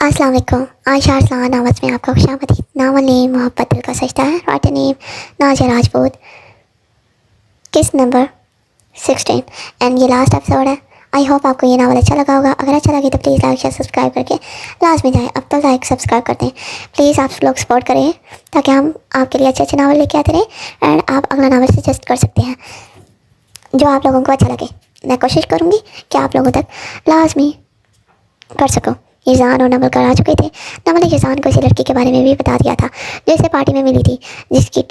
अस्सलाम वालेकुम। आयशा अरसलान आवाज़ में आपका खुशामदीद। नावल नेम मोहब्बत दिल का सजदा है। Writer name Nazia Rajput. किस नंबर 16 एंड ये लास्ट एपिसोड है। आई होप आपको ये नावल अच्छा लगा होगा। अगर अच्छा लगे तो प्लीज़ लाइक शेयर सब्सक्राइब करके लाजमी जाएँ। अब तो लाइक सब्सक्राइब करते हैं प्लीज़। आप लोग सपोर्ट करें ताकि हम आपके लिए अच्छे अच्छे नावल लेके आते रहें एंड आप अगला नावल सजेस्ट कर सकते हैं जो आप लोगों को अच्छा लगे। मैं कोशिश करूँगी कि आप लोगों तक लाजमी कर सकूँ। यज़ान और नमल कर आ चुके थे। नमल ने यज़ान को इसी लड़की के बारे में भी बता दिया था जो इसे पार्टी में मिली थी, जिसकी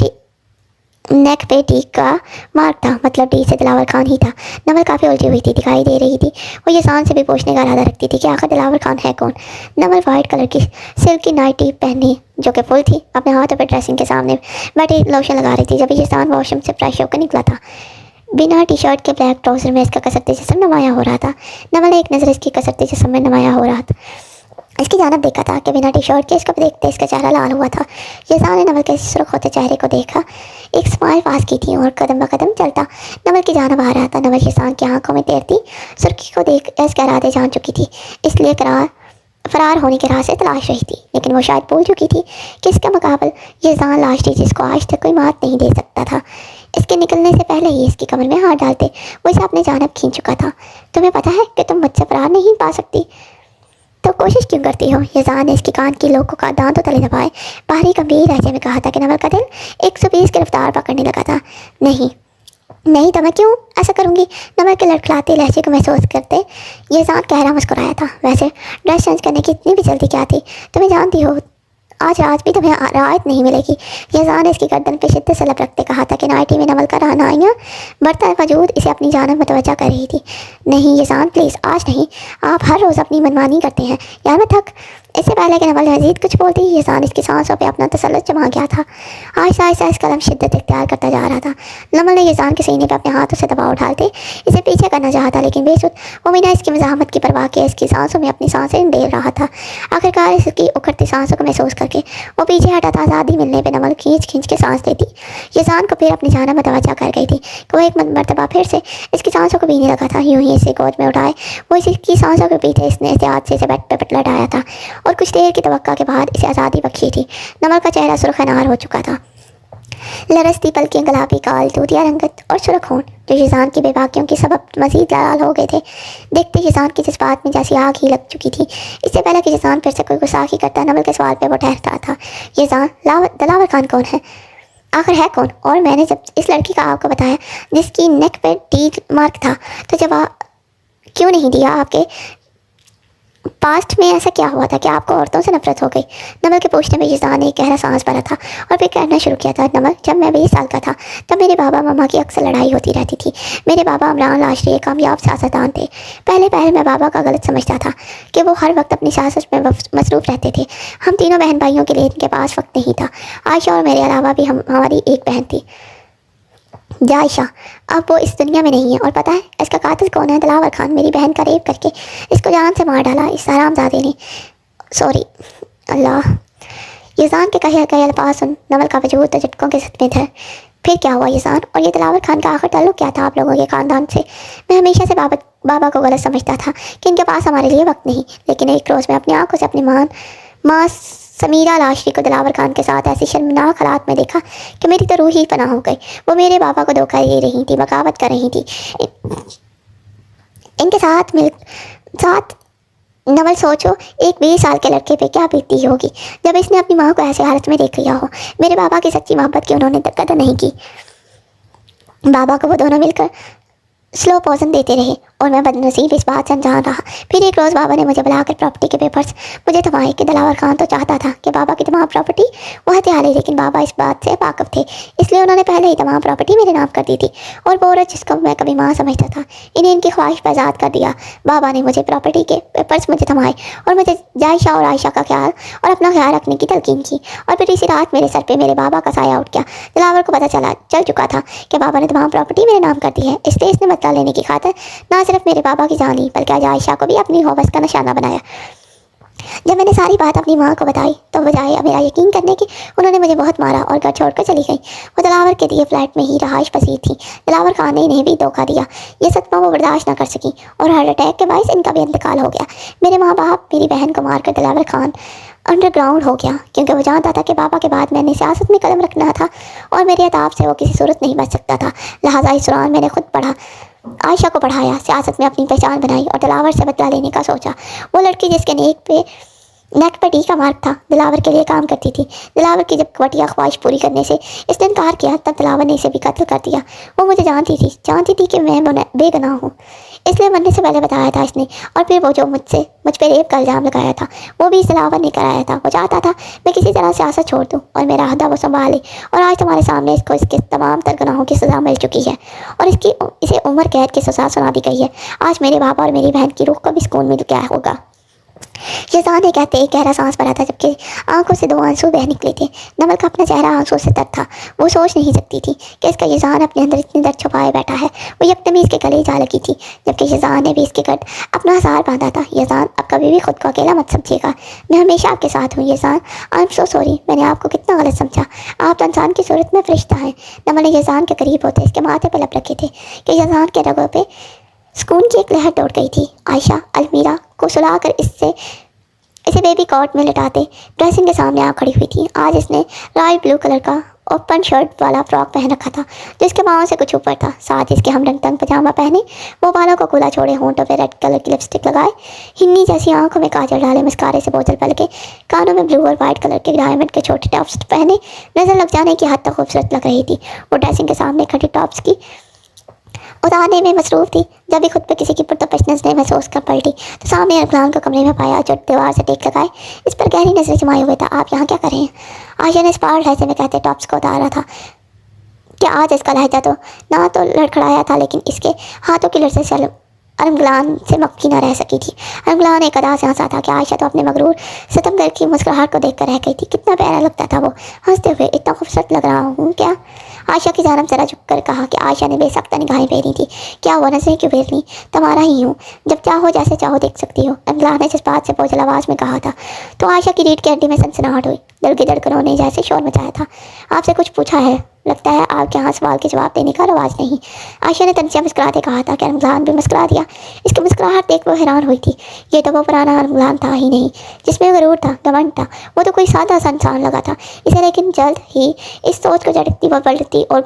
नेक पे टी का मार्क था, मतलब टी से दिलावर खान ही था। नमल काफ़ी उलझी हुई थी, दिखाई दे रही थी। वो यज़ान से भी पूछने का इरादा रखती थी कि आखिर दिलावर खान है कौन। नमल वाइट कलर की सिल्क की नाइटी पहनी जो कि फुल थी, अपने हाथों पर ड्रेसिंग के सामने बैठी लोशन लगा रही थी जब यज़ान वॉशरूम से फ्रेश होकर निकला था। बिना टी शर्ट के ब्लैक ट्राउजर में इसका कसरते जिस्म नुमाया हो रहा था। नमल ने एक नज़र इसकी कसरते जिस्म में नुमाया हो रहा था इसकी जानब देखा था कि बिना टी शर्ट के इसको देखते इसका चेहरा लाल हुआ था। यज़ान ने नमल के सुर्ख होते चेहरे को देखा, एक स्माइल पास की थी और कदम ब कदम चलता नमल की जानब आ रहा था। नमल यज़ान की आंखों में तैरती सुर्खी को देख इसके इरादे जान चुकी थी, इसलिए फरार होने के राह से तलाश रही थी। लेकिन वो शायद भूल चुकी थी कि इसका मुकाबल यज़ान लाश थी जिसको आज तक कोई मात नहीं दे सकता था। इसके निकलने से पहले ही इसकी कमर में हाथ डालते वो इसे अपने जानब खींच चुका था। तुम्हें पता है कि तुम मुझसे फरार नहीं पा सकती, तो कोशिश क्यों करती हो? यज़ान ने इसकी कान की लोगों का दांतों तले दबाए बाहरी गंभीर लहजे में कहा था कि नमल का दिल 120 की रफ्तार पकड़ने लगा था। नहीं नहीं, तो मैं क्यों ऐसा करूँगी? नमल के लड़खड़ाते लहजे को महसूस करते यज़ान गहरा मुस्कुराया था। वैसे ड्रेस चेंज करने की इतनी भी जल्दी क्या थी? तुम्हें जानती हो आज रात भी तुम्हें राहत नहीं मिलेगी। यज़ान ने इसकी गर्दन पे शिद्दत से लब रखते कहा था कि नाइटी में नमल का रहनाइयाँ बढ़ता वजूद इसे अपनी जानब मुतवज्जा कर रही थी। नहीं यज़ान प्लीज़, आज नहीं। आप हर रोज़ अपनी मनमानी करते हैं यार, मैं थक। इससे पहले कि नमल मजीद कुछ बोलती यज़ान इसकी सांसों पे अपना तसल्लुत जमा गया था। आहिस्ता आहिस्ता इस कदम शिद्दत इख्तियार करता जा रहा था। नमल ने यज़ान के सीने पर अपने हाथों से दबाव डालते इसे पीछे करना चाहता, लेकिन बेसुध वो बिना इसकी मज़ाहमत की परवाह किए इसकी सांसों में अपनी सांसें डेल रहा था। आखिरकार इसकी उखड़ती सांसों को महसूस करके वो पीछे हटा था। आज़ादी मिलने पर नमल खींच खींच के सांस लेती यज़ान को फिर अपनी जानब मुतवज्जा कर गई थी कि वो एक मरतबा फिर से इसकी सांसों को पीने लगा था। यूं ही इसे गोद में उठाए वो इसकी सांसों के पीछे इसने एहतियात से इसे बेड पर लटाया था और कुछ देर की तवक्का के बाद इसे आज़ादी बख्शी थी। नमल का चेहरा सुर्खनार हो चुका था। लरसती पलकें, गुलाबी गाल, दूधिया रंगत और सुर्ख होंठ जो यज़ान की बेबाकियों के सबब मज़ीद लाल हो गए थे। देखते यज़ान की जज्बात में जैसी आग ही लग चुकी थी। इससे पहले कि यज़ान फिर से कोई गुस्ताखी करता नमल के सवाल पर वो ठहरता था। यज़ान, दिलावर खान कौन है? आखिर है कौन? और मैंने जब इस लड़की का आपको बताया जिसकी नेक पर टी मार्क था तो जवाब क्यों नहीं दिया? आपके पास्ट में ऐसा क्या हुआ था कि आपको औरतों से नफरत हो गई? नमल के पूछने में यज़ान ने एक गहरा सांस भरा था और फिर कहना शुरू किया था। नमल, जब मैं 20 साल का था तब मेरे बाबा मामा की अक्सर लड़ाई होती रहती थी। मेरे बाबा इमरान लाशरी एक कामयाब सियासतदान थे। पहले मैं बाबा का गलत समझता था कि वो हर वक्त अपनी सियासत में मसरूफ़ रहते थे। हम तीनों बहन भाइयों के लिए इनके पास वक्त नहीं था। आयशा और मेरे अलावा भी हमारी एक बहन थी जायशा। अब वो इस दुनिया में नहीं है और पता है इसका कातिल कौन है? दिलावर खान। मेरी बहन का रेप करके इसको जान से मार डाला इस हरामजादे ने। सॉरी अल्लाह। यज़ान के कहे गए अल्फाज सुन नमल का वजूद तो झटकों के सदमे था। फिर क्या हुआ यज़ान? और ये दिलावर खान का आखिर ताल्लुक़ क्या था आप लोगों के ख़ानदान से? मैं हमेशा से बाबा को गलत समझता था कि इनके पास हमारे लिए वक्त नहीं, लेकिन एक रोज़ मैं अपनी आँखों से अपनी माँ समीरा लाशरी को दिलावर खान के साथ ऐसी शर्मनाक हालात में देखा कि मेरी तो रूह ही पनाह हो गई। वो मेरे बाबा को धोखा दे रही थी, बगावत कर रही थी इनके साथ नवल। सोचो एक 20 साल के लड़के पे क्या बीती होगी जब इसने अपनी माँ को ऐसे हालत में देख लिया हो। मेरे बाबा की सच्ची मोहब्बत की उन्होंने कदर नहीं की। बाबा को वो दोनों मिलकर स्लो पॉइजन देते रहे और मैं बदनसीब इस बात से अनजान रहा। फिर एक रोज़ बाबा ने मुझे बुलाकर प्रॉपर्टी के पेपर्स मुझे थमाए कि दिलावर खान तो चाहता था कि बाबा की तमाम प्रॉपर्टी वो हथिया ले, लेकिन बाबा इस बात से वाकिफ थे, इसलिए उन्होंने पहले ही तमाम प्रॉपर्टी मेरे नाम कर दी थी। और वो औरत जिसको मैं कभी माँ समझता था इन्हें इनकी ख्वाहिश पर आज़ाद कर दिया। बाबा ने मुझे प्रॉपर्टी के पेपर्स मुझे थमाए और मुझे जायशा और आयशा का ख्याल और अपना ख्याल रखने की तलकीन की। और फिर इसी रात मेरे सर पर मेरे बाबा का साया उठ गया। दिलावर को पता चल चुका था कि बाबा ने तमाम प्रॉपर्टी मेरे नाम कर दी है, इसलिए इसने बदला लेने की खातिर ना सिर्फ मेरे बाबा की जान ली बल्कि आज आयशा को भी अपनी हौबस का निशाना बनाया। जब जब मैंने सारी बात अपनी माँ को बताई तो बजाय मेरा यकीन करने की उन्होंने मुझे बहुत मारा और घर छोड़कर चली गई। वो दिलावर के दिए फ्लैट में ही रहाइश पसीर थी। दिलावर खान ने इन्हें भी धोखा दिया। ये सदमा वो बर्दाश्त न कर सकी और हार्ट अटैक के बायस इनका भी इंतकाल हो गया। मेरे माँ बाप मेरी बहन को मारकर दिलावर खान अंडरग्राउंड हो गया, क्योंकि वो जानता था कि पापा के बाद मैंने सियासत में कदम रखना था और मेरे अताब से वो किसी सूरत नहीं बच सकता था। लिहाजा इस दौरान मैंने खुद पढ़ा, आयशा को पढ़ाया, सियासत में अपनी पहचान बनाई और दिलावर से बदला लेने का सोचा। वो लड़की जिसके नेक पे टी का मार्क था दिलावर के लिए काम करती थी। दिलावर की जब घटिया ख्वाहिश पूरी करने से इसने इनकार किया तब दिलावर ने इसे भी कत्ल कर दिया। वो मुझे जानती थी कि मैं बेगुनाह हूँ, इसलिए मरने से पहले बताया था इसने। और फिर वो जो मुझ पे रेप का इल्ज़ाम लगाया था वो भी इस दिलावर ने कराया था। वो चाहता था मैं किसी तरह सियासत छोड़ दूँ और मेरा अहदा वो संभाले। और आज तुम्हारे सामने इसको इसके तमाम तर गुनाहों की सज़ा मिल चुकी है और इसे उम्र कैद की सज़ा सुना दी गई है। आज मेरे बाबा और मेरी बहन की रूह को भी सुकून मिल गया होगा। यज़ान ने कहते एक गहरा सांस भरा था, जबकि आंखों से 2 आंसू बह निकले थे। नमल का अपना चेहरा आंसू से तर था। वो सोच नहीं सकती थी कि इसका यज़ान अपने अंदर इतनी दर्द छुपाए बैठा है। वो यकदमी इसके गले जा लगी थी, जबकि यज़ान ने भी इसके गर्द अपना हज़ार बांधा था। यज़ान, अब कभी भी खुद को अकेला मत समझिएगा, मैं हमेशा आपके साथ हूँ। यज़ान, आई एम सो सॉरी, मैंने आपको कितना गलत समझा। आप तो इंसान की सूरत में फरिश्ता हैं। नमल ने यज़ान के करीब होते इसके माथे पर लब रखे थे कि यज़ान के रगों पे सुकून की एक लहर दौड़ गई थी। आयशा अलमीरा को सुलाकर इसे बेबी कॉट में लिटाते ड्रेसिंग के सामने आ खड़ी हुई थी। आज इसने रॉयल ब्लू कलर का ओपन शर्ट वाला फ्रॉक पहन रखा था जिसके पाँव से कुछ ऊपर था। साथ इसके हमरंग तंग पजामा पहने, वो बालों को खुला छोड़े, होंठों पे रेड कलर की लिपस्टिक लगाए, हिन्नी जैसी आंखों में काजल डाले, मस्कारे से बोतल पलके, कानों में ब्लू और वाइट कलर के डायमंड के छोटे टॉप्स पहने नज़र लग जाने की हद तक खूबसूरत लग रही थी। वो ड्रेसिंग के सामने खड़ी टॉप्स की उतारने में मसरूफ़ थी। जब भी खुद पर किसी की पुरतपशनेस ने महसूस कर पलटी तो सामने अरगलान को कमरे में पाया जो दीवार से टेक लगाए इस पर गहरी नजरें जमाए हुए था। आप यहाँ क्या कर रहे हैं? आयशा ने इस पार लहजे में कहते टॉप्स को उतारा था कि आज इसका लहजा तो ना तो लड़खड़ाया था, लेकिन इसके हाथों की लड़ से अरगलान से मक्की न रह सकी थी। अरगलान एक अदा से हंसा था कि आयशा तो अपने मगरूर सितमगर की मुस्कुराहट को देखकर रह गई थी। कितना प्यारा लगता था वो हंसते हुए। इतना खूबसूरत लग रहा हूँ क्या? आयशा की जानब जरा झुक कर कहा कि आयशा ने बेसख्ता निगाहें फेरी थी। क्या हुआ, नजरें क्यों फेर ली? तुम्हारा ही हूँ, जब चाहो जैसे चाहो देख सकती हो, अरगलान ने जज्बात से बोझल आवाज़ में कहा था। तो आयशा की रीढ़ की हड्डी में सनसनाहट हुई। दिल की धड़कनों ने जैसे शोर मचाया था। आपसे कुछ पूछा है? लगता है आपके यहाँ सवाल के जवाब देने का रवाज नहीं। आयशा ने तनसिया मुस्कुराते कहा था कि अरगलान भी मुस्कुरा दिया। इसकी मुस्कुराहट देख वो हैरान हुई थी। ये तो वो पुराना अरगलान था ही नहीं जिसमें गरूर था, घमंड था। वो तो कोई सादा सा इंसान लगा था इसे, लेकिन जल्द ही इस सोच को झटकती व पलटती और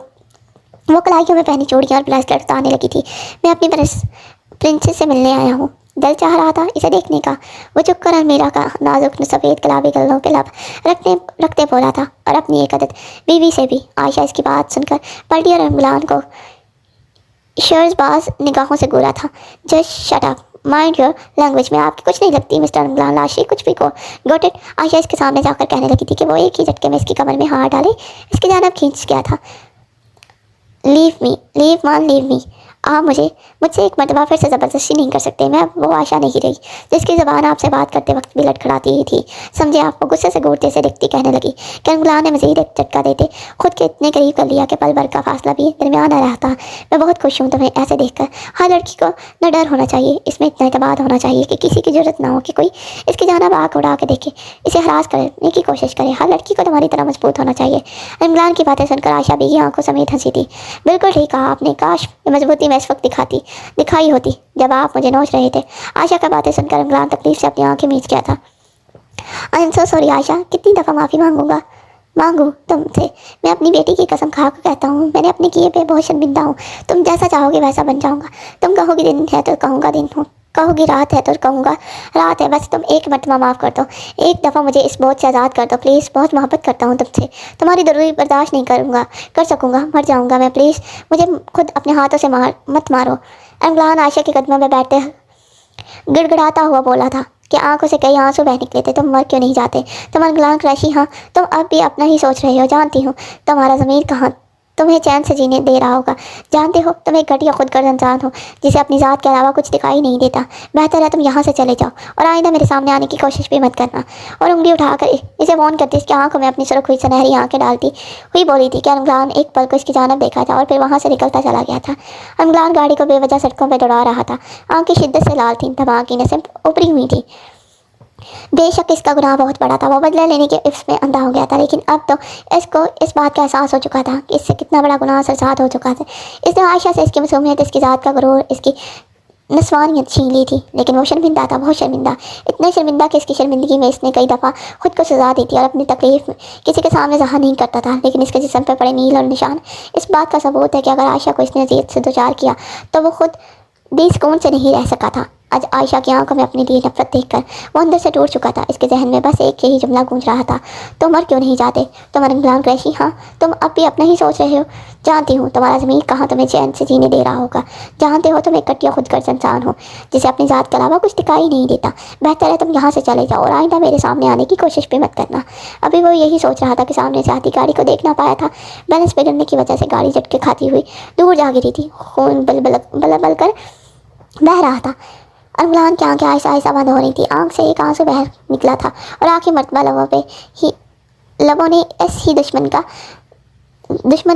वो कलाइयों में पहनी चूड़ियाँ और ब्रेसलेट आने लगी थी। मैं अपनी प्रिंसेस से मिलने आया हूँ। दिल चाह रहा था इसे देखने का। वो चुपकर अलमीरा का नाजुक सफ़ेद गुलाबी गलों पे लब रखते बोला था, और अपनी एक आदत बीवी से भी। आयशा इसकी बात सुनकर पलटी और अरगलान को शर्जबाज निगाहों से घूरा था। Just shut up, mind your language. में आपकी कुछ नहीं लगती मिस्टर अरगलान, लाशी कुछ भी को गॉट इट। आयशा इसके सामने जाकर कहने लगी थी कि वो एक ही झटके में इसकी कमर में हाथ डाले इसकी जानब खींच गया था। Leave me. आप मुझसे एक मरतबा फिर से ज़बरदस्ती नहीं कर सकते। मैं वो आशा नहीं रही जिसकी ज़बान आपसे बात करते वक्त भी लटखड़ाती ही थी। समझे, आपको गुस्से से घूरते से देखती कहने लगी कि अरगलान ने मज़ीद एक झटका देते खुद के इतने करीब कर लिया कि पल भर का फासला भी दरमियान आ रहा था। मैं बहुत खुश हूँ तुम्हें ऐसे देखकर। हर लड़की को न डर होना चाहिए, इसमें इतना एतमाद होना चाहिए कि किसी की ज़रूरत ना हो कि कोई इसकी जानब आँख उड़ा के देखे, इसे हरास करने की कोशिश करे। हर लड़की को तुम्हारी तरह मजबूत होना चाहिए। अरगलान की बातें सुनकर आयशा भी आंखों समेत हंसी थी। बिल्कुल ठीक कहा आपने, काश मजबूती मैं इस वक्त दिखाई होती जब आप मुझे नोच रहे थे। आयशा की बातें सुनकर अरगलान तकलीफ से अपनी आंखें मीच गया था। I am so sorry Ayesha, कितनी दफ़ा माफ़ी मांगू तुमसे। मैं अपनी बेटी की कसम खा कर कहता हूँ, मैंने अपने किए पे बहुत शर्मिंदा हूँ। तुम जैसा चाहोगे वैसा बन जाऊँगा। तुम कहोगी दिन है तो कहूँगा दिन हूँ, कहोगी रात है तो कहूँगा रात है। बस तुम एक मरतबा माफ़ कर दो, एक दफ़ा मुझे इस बोझ से आज़ाद कर दो प्लीज़। बहुत मोहब्बत करता हूँ तुमसे, तुम्हारी ज़रूरी बर्दाश्त नहीं कर सकूँगा, मर जाऊँगा मैं। प्लीज़ मुझे खुद अपने हाथों से मत मारो। अरगलान आयशा के कदमों में बैठते गिड़गिड़ाता हुआ बोला था कि आंखों से कई आंसू बह निकले थे। तुम मर क्यों नहीं जाते? तुम अरगलान क्रैशी, हाँ तुम अब भी अपना ही सोच रहे हो। जानती हूँ तुम्हारा ज़मीर कहाँ तुम्हें चैन से जीने दे रहा होगा। जानते हो तुम एक घटिया खुदगर्ज इंसान हो जिसे अपनी ज़ात के अलावा कुछ दिखाई नहीं देता। बेहतर है तुम यहाँ से चले जाओ और आइंदा मेरे सामने आने की कोशिश भी मत करना। और उंगली उठाकर इसे वॉर्न करती इसकी आंखों में अपनी सुर्ख हुई सुनहरी आंखें डालती हुई बोली थी कि अरगलान एक पल को इसकी जानब देखा था और फिर वहाँ से निकलता चला गया था। अरगलान गाड़ी को बेवजह सड़कों पर दौड़ा रहा था। आंखें शिद्दत से लाल थीं, धमाकी नसें ऊपरी हुई थी। बेशक इसका गुनाह बहुत बड़ा था, वो बदला लेने के इफ्स में अंधा हो गया था, लेकिन अब तो इसको इस बात का एहसास हो चुका था कि इससे कितना बड़ा गुनाह सरसाद हो चुका था। इसने आयशा से इसकी मासूमियत, इसकी ज़ात का गुरूर, इसकी नस्वानियत छीन ली थी, लेकिन वो शर्मिंदा था, बहुत शर्मिंदा। इतने शर्मिंदा कि इसकी शर्मिंदगी में इसने कई दफ़ा खुद को सजा दी थी और अपनी तकलीफ किसी के सामने ज़ाहिर नहीं करता था, लेकिन इसके जिस्म पर पड़े नील और निशान इस बात का सबूत है कि अगर आयशा को इसने अज़ियत से दो चार किया तो वो खुद भी सुकून से नहीं रह सका था। आज आयशा की आंखों में अपने लिए नफरत देखकर वो अंदर से टूट चुका था। इसके जहन में बस एक यही जुमला गूंज रहा था, तुम मर क्यों नहीं जाते? तुम इमरान कुरैशी, हाँ तुम अब भी अपना ही सोच रहे हो। जानती हूँ तुम्हारा ज़मीर कहाँ तुम्हें चैन से जीने दे रहा होगा। जानते हो तुम एक कटिया खुदगर्ज इंसान हो जिसे अपनी ज़ात के अलावा कुछ दिखाई नहीं देता। बेहतर है तुम यहाँ से चले जाओ और आइंदा मेरे सामने आने की कोशिश भी मत करना। अभी वो यही सोच रहा था कि सामने से आती गाड़ी को देख ना पाया था। बैलेंस बिगड़ने की वजह से गाड़ी झटके खाती हुई दूर जा गिरी थी। खून बल बल बल बल कर बह रहा था। अरगलान की आंखें आहिस्ता आहिस्ता बंद हो रही थी। आंख से एक आंसू बह निकला था और आखिरी मरतबा लबों ने इस ही दुश्मन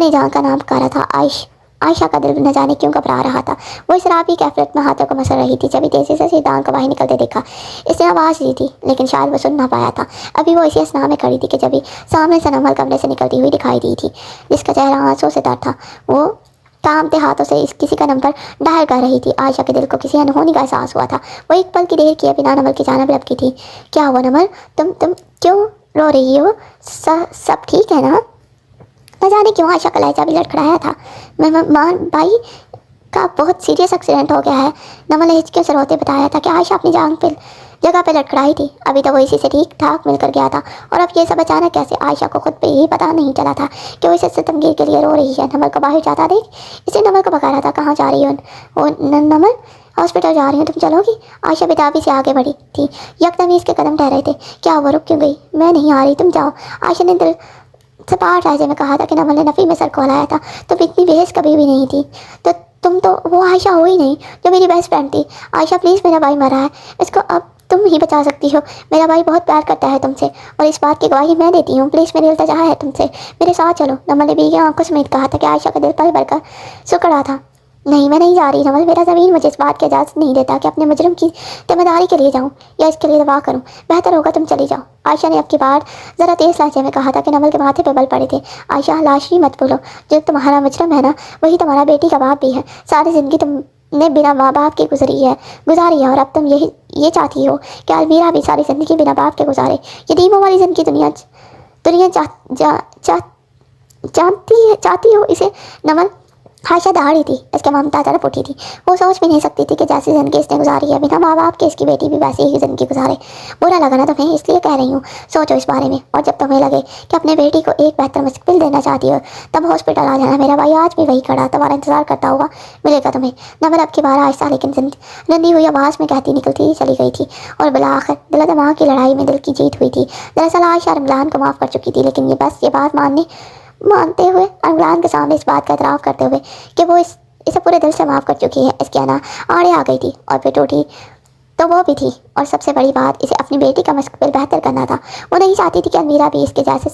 जहाँ का नाम पुकारा था। आयशा का दिल न जाने क्यों घबरा रहा था। वो इस शराबी कैफियत में हाथों को मसल रही थी। जब तेजी से सीधान को बाहर निकलते देखा, इसने आवाज़ दी थी, लेकिन शायद वो सुन ना पाया था। अभी वो इसी असना में खड़ी थी कि जब सामने से नमल कमरे से निकलती हुई दिखाई दी थी, जिसका चेहरा आंसू से तर था। वो कामते हाथों से किसी का नंबर डायल कर रही थी। आयशा के दिल को किसी अनहोनी का एहसास हुआ था। वो एक पल की देर किए बिना नमल की जानब लपकी थी। क्या हुआ नमल? तुम क्यों रो रही हो? सब ठीक है ना? न जाने क्यों आयशा का लहजा भी लड़खड़ाया था। मेहमान भाई का बहुत सीरियस एक्सीडेंट हो गया है। नमल ने हिचकियों से रोते बताया था कि आयशा अपनी जगह पे लड़खड़ाई थी। अभी तो वो इसी से ठीक ठाक मिलकर गया था और अब ये सब अचानक कैसे? आयशा को खुद पे यही पता नहीं चला था कि वो इस सितमगीर के लिए रो रही है। नमल को बाहर जाता देख इसने नमल को बका रहा था, कहाँ जा रही हो? वो नमल हॉस्पिटल जा रही हूँ, तुम चलोगी? आयशा बेताबी से आगे बढ़ी थी। यकदम ही इसके कदम ठहरे थे। क्या हुआ, रुक क्यों गई? मैं नहीं आ रही, तुम जाओ। आयशा ने दिल सपाट लहजे में कहा था कि नमल ने नफ़ी में सर को हिलाया था। तुम इतनी बेहस कभी भी नहीं थी। तो तुम तो वो आयशा हो ही नहीं जो मेरी बेस्ट फ्रेंड थी। आयशा प्लीज़, मेरा भाई मरा है, इसको अब तुम ही बचा सकती हो। मेरा भाई बहुत प्यार करता है तुमसे और इस बात की गवाही मैं देती हूँ। प्लीज़ मेरी इल्तिजा है तुमसे, मेरे साथ चलो। नमल ने भीगी आंखों समेत कहा था कि आयशा का दिल पल भर कर सुकड़ रहा था। नहीं, मैं नहीं जा रही नमल। मेरा ज़मीन मुझे इस बात की इजाज़त नहीं देता कि अपने मुजरिम की जिम्मेदारी के लिए जाऊँ या इसके लिए दवा करूँ। बेहतर होगा तुम चली जाओ। आयशा ने अब की बार ज़रा तेज़ लहजे में कहा था कि नमल के माथे पे बल पड़े थे। आयशा, लाशरी मत बोलो। जो तुम्हारा मुजरिम है ना, वही तुम्हारा बेटी का बाप भी है। सारी ज़िंदगी तुमने बिना माँ बाप के गुजारी है और अब तुम ये चाहती हो कि अलमीरा भी सारी ज़िंदगी बिना बाप के गुजारे। ये दीमों वाली ज़िंदगी दुनिया चाहती हो इसे? नमल आयशा दहाड़ी थी, इसके ममता तड़प उठी थी। वो सोच भी नहीं सकती थी कि जैसी ज़िंदगी इसने गुजारी है बिना माँ बाप के, इसकी बेटी भी वैसी ही ज़िंदगी गुजारे। बुरा लगा ना तुम्हें, इसलिए कह रही हूँ, सोचो इस बारे में। और जब तुम्हें लगे कि अपने बेटी को एक बेहतर मुस्तकबिल देना चाहती हो, तब हॉस्पिटल आ जाना। मेरा भाई आज भी वही खड़ा तुम्हारा इंतजार करता होगा, मिलेगा तुम्हें। नमल अब की बार आहिस्ता लेकिन रंधी हुई आवाज़ में कहती निकलती चली गई थी और बिलाखिर दिल दिमाग की लड़ाई में दिल की जीत हुई थी। दरअसल आयशा रमजान को माफ़ कर चुकी थी, लेकिन ये बात मानते हुए अरगलान के सामने इस बात का एतराफ़ करते हुए कि वो इसे पूरे दिल से माफ़ कर चुकी है, इसके आड़े आ गई थी और फिर टूटी तो वो भी थी। और सबसे बड़ी बात, इसे अपनी बेटी का मुस्तकबिल बेहतर करना था। वो नहीं चाहती थी कि अलमीरा भी इसके जैसे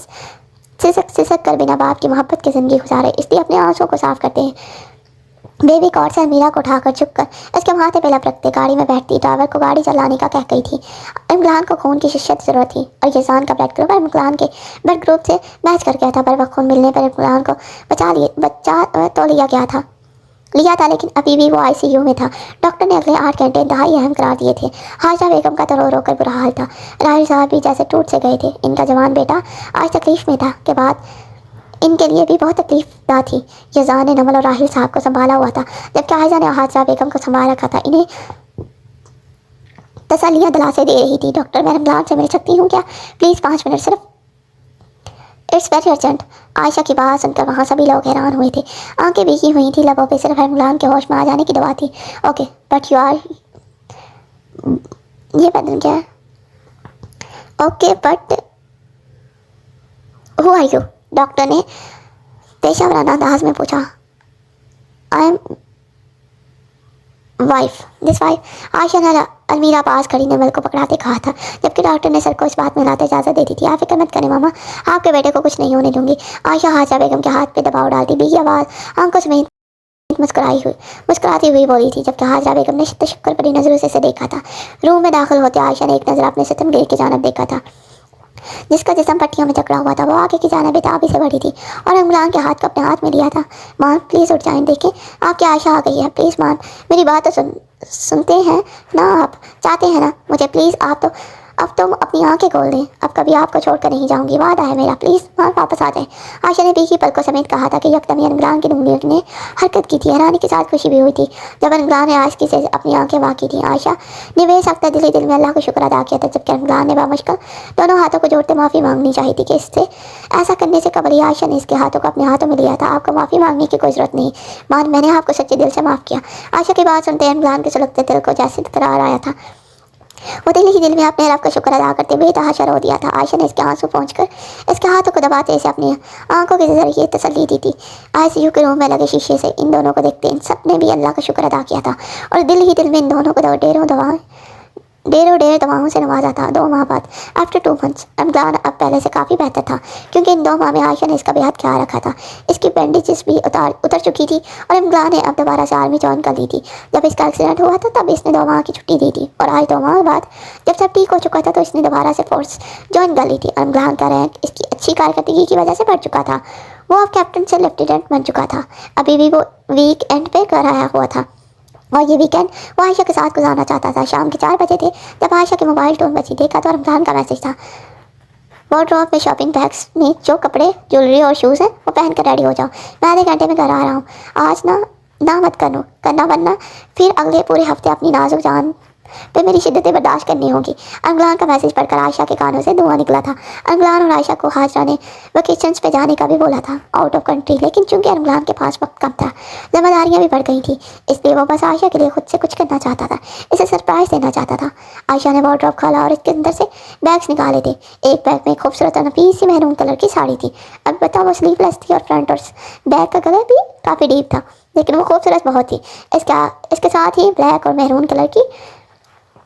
सिसक कर बिना बाप की मोहब्बत की ज़िंदगी गुजारे। इसलिए अपने आंसुओं को साफ करते हैं बेबी कॉट से अलमीरा को उठाकर चुपकर इसके माथे पे लप रखते गाड़ी में बैठती। ड्राइवर को गाड़ी चलाने का कह गई थी। इमरान को खून की शिद्दत ज़रूरत थी और यजान का ब्लड ग्रुप इमरान के ब्लड ग्रुप से मैच कर गया था। पर वक्त खून मिलने पर इमरान को बचा तो लिया था, लेकिन अभी भी वो आईसीयू में था। डॉक्टर ने अगले 8 घंटे इंतहाई अहम करार दिए थे। हाजा बेगम का तो रो कर बुरा हाल था। राहिल साहब भी जैसे टूट से गए थे। इनका जवान बेटा आज तकलीफ में था के बाद इनके लिए भी बहुत तकलीफदा थी। यजान ने नमल और राहिल साहब को संभाला हुआ था, जबकि हाजा ने हाजा बेगम को संभाल रखा था। इन्हें तसल्लियाँ दिलासे दे रही थी। डॉक्टर, मैं रमजान से मिल सकती हूँ क्या? प्लीज़ 5 मिनट सिर्फ, इट्स वेरी अर्जेंट। आयशा की बात सुनकर वहाँ सभी लोग हैरान हुए थे। आंखें भीगी हुई थी, लबों पे सिर्फ रमजान के होश में आ जाने की दुआ थी। ओके बट यू आर, ये बदल गया। Okay but who are you? Doctor ने पेशावराना अंदाज में पूछा। I am this wife. Ayesha ने अलमीरा पास खड़ी नमल को पकड़ाते कहा था, जबकि डॉक्टर ने सर को इस बात में लाते इजाज़त दे दी थी। आप फिक्र मत करें मामा, आपके बेटे को कुछ नहीं होने दूंगी। आयशा हाजा बेगम के हाथ पे दबाव डालती भीगी आवाज़ आंखों समेत मुस्कुराती हुई बोली थी, जबकि हाजरा बेगम ने तशक्कुर भरी नजरों से देखा था। रूम में दाखिल होते आयशा ने एक नज़र अपने सितमगीर की जानिब देखा था, जिसका जिस्म पट्टियों में जकड़ा हुआ था। वो आगे की जानिब बेताबी से बढ़ी थी और इमरान के हाथ को अपने हाथ में लिया था। मान प्लीज़ उठ जाएं, देखें आपकी आयशा आ गई है। प्लीज़ मान, मेरी बात तो सुनते हैं ना, आप चाहते हैं ना मुझे, प्लीज़ आप तो अब तुम अपनी आंखें खोल दें। अब कभी आपको छोड़कर नहीं जाऊंगी, वादा है मेरा, प्लीज़ मान वापस आ जाए। आयशा ने भीगी पलकों समेत कहा था कि यकदम इमरान की उंगलियों ने हरकत की थी। हैरानी के साथ खुशी भी हुई थी जब इमरान ने आशिकी से अपनी आंखें वाकी थी। आयशा ने बेसख्ता दिली दिल में अल्लाह को शुक्र अदा किया था, जबकि इमरान ने बामुश्किल दोनों हाथों को जोड़ते माफ़ी मांगनी चाहिए थी कि इससे ऐसा करने से कबल ही आयशा ने इसके हाथों को अपने हाथों में लिया था। आपको माफ़ी मांगने की कोई ज़रूरत नहीं, मान मैंने आपको सच्चे दिल से माफ़ किया। आयशा की बात सुनते इमरान के सुलगते दिल को जैसे करार आया था। वो दिल ही दिल में अपने रब का शुक्र अदा करते बेतहाशा रो दिया था। आयशा ने इसके आंसू पहुंचकर इसके हाथों को दबाते इसे अपनी आंखों के जरिए तसल्ली दी थी। आईसीयू के रूम में लगे शीशे से इन दोनों को देखते इन सब ने भी अल्लाह का शुक्र अदा किया था और दिल ही दिल में इन दोनों को ढेरों दवाओं से नवाजा था। 2 माह बाद, आफ्टर 2 months, इमरान अब पहले से काफ़ी बेहतर था, क्योंकि इन 2 माह में आयशा ने इसका बेहद ख्याल रखा था। इसकी बैंडेजेस भी उतर चुकी थी और इमरान ने अब दोबारा से आर्मी ज्वाइन कर ली थी। जब इसका एक्सीडेंट हुआ था तब इसने 2 माह की छुट्टी दी थी और आज 2 माह बाद जब सब ठीक हो चुका था तो इसने दोबारा से फोर्स ज्वाइन कर ली थी। इमरान का रैंक इसकी अच्छी कारकर्दगी की वजह से बढ़ चुका था। वो अब कैप्टन से लेफ्टिनेंट बन चुका था। अभी भी वो वीक एंड पे कर आया हुआ था और ये वीकेंड वो आयशा के साथ गुजारना चाहता था। शाम के 4 बजे थे जब आयशा के मोबाइल टोन बची। देखा तो इमरान का मैसेज था। वार्डरोब में शॉपिंग बैग्स में जो कपड़े, ज्वेलरी और शूज़ हैं वो पहन कर रेडी हो जाओ, मैं आधे घंटे में घर आ रहा हूँ। आज ना मत करना वरना फिर अगले पूरे हफ्ते अपनी नाजुक जान पे मेरी शिद्दतें बर्दाश्त करनी होगी। इमरान का मैसेज पढ़कर आयशा के कानों से धुआं निकला था। इमरान और आयशा को हाजरा ने वेकेशंस पे जाने का भी बोला था, आउट ऑफ कंट्री, लेकिन चूंकि इमरान के पास वक्त कम था, जिम्मेदारियां भी बढ़ गई थी, इसलिए वो बस आयशा के लिए खुद से कुछ करना चाहता था, इसे सरप्राइज देना चाहता था। आयशा ने वार्डरोब खोला और इसके अंदर से बैग्स निकाले थे। एक बैग में खूबसूरत और नफीस सी मैरून कलर की साड़ी थी। अब बताओ, वो स्लीवलेस थी और फ्रंट और बैग का कलर भी काफ़ी डीप था, लेकिन वो खूबसूरत बहुत थी। इसके साथ ही ब्लैक और मैरून कलर की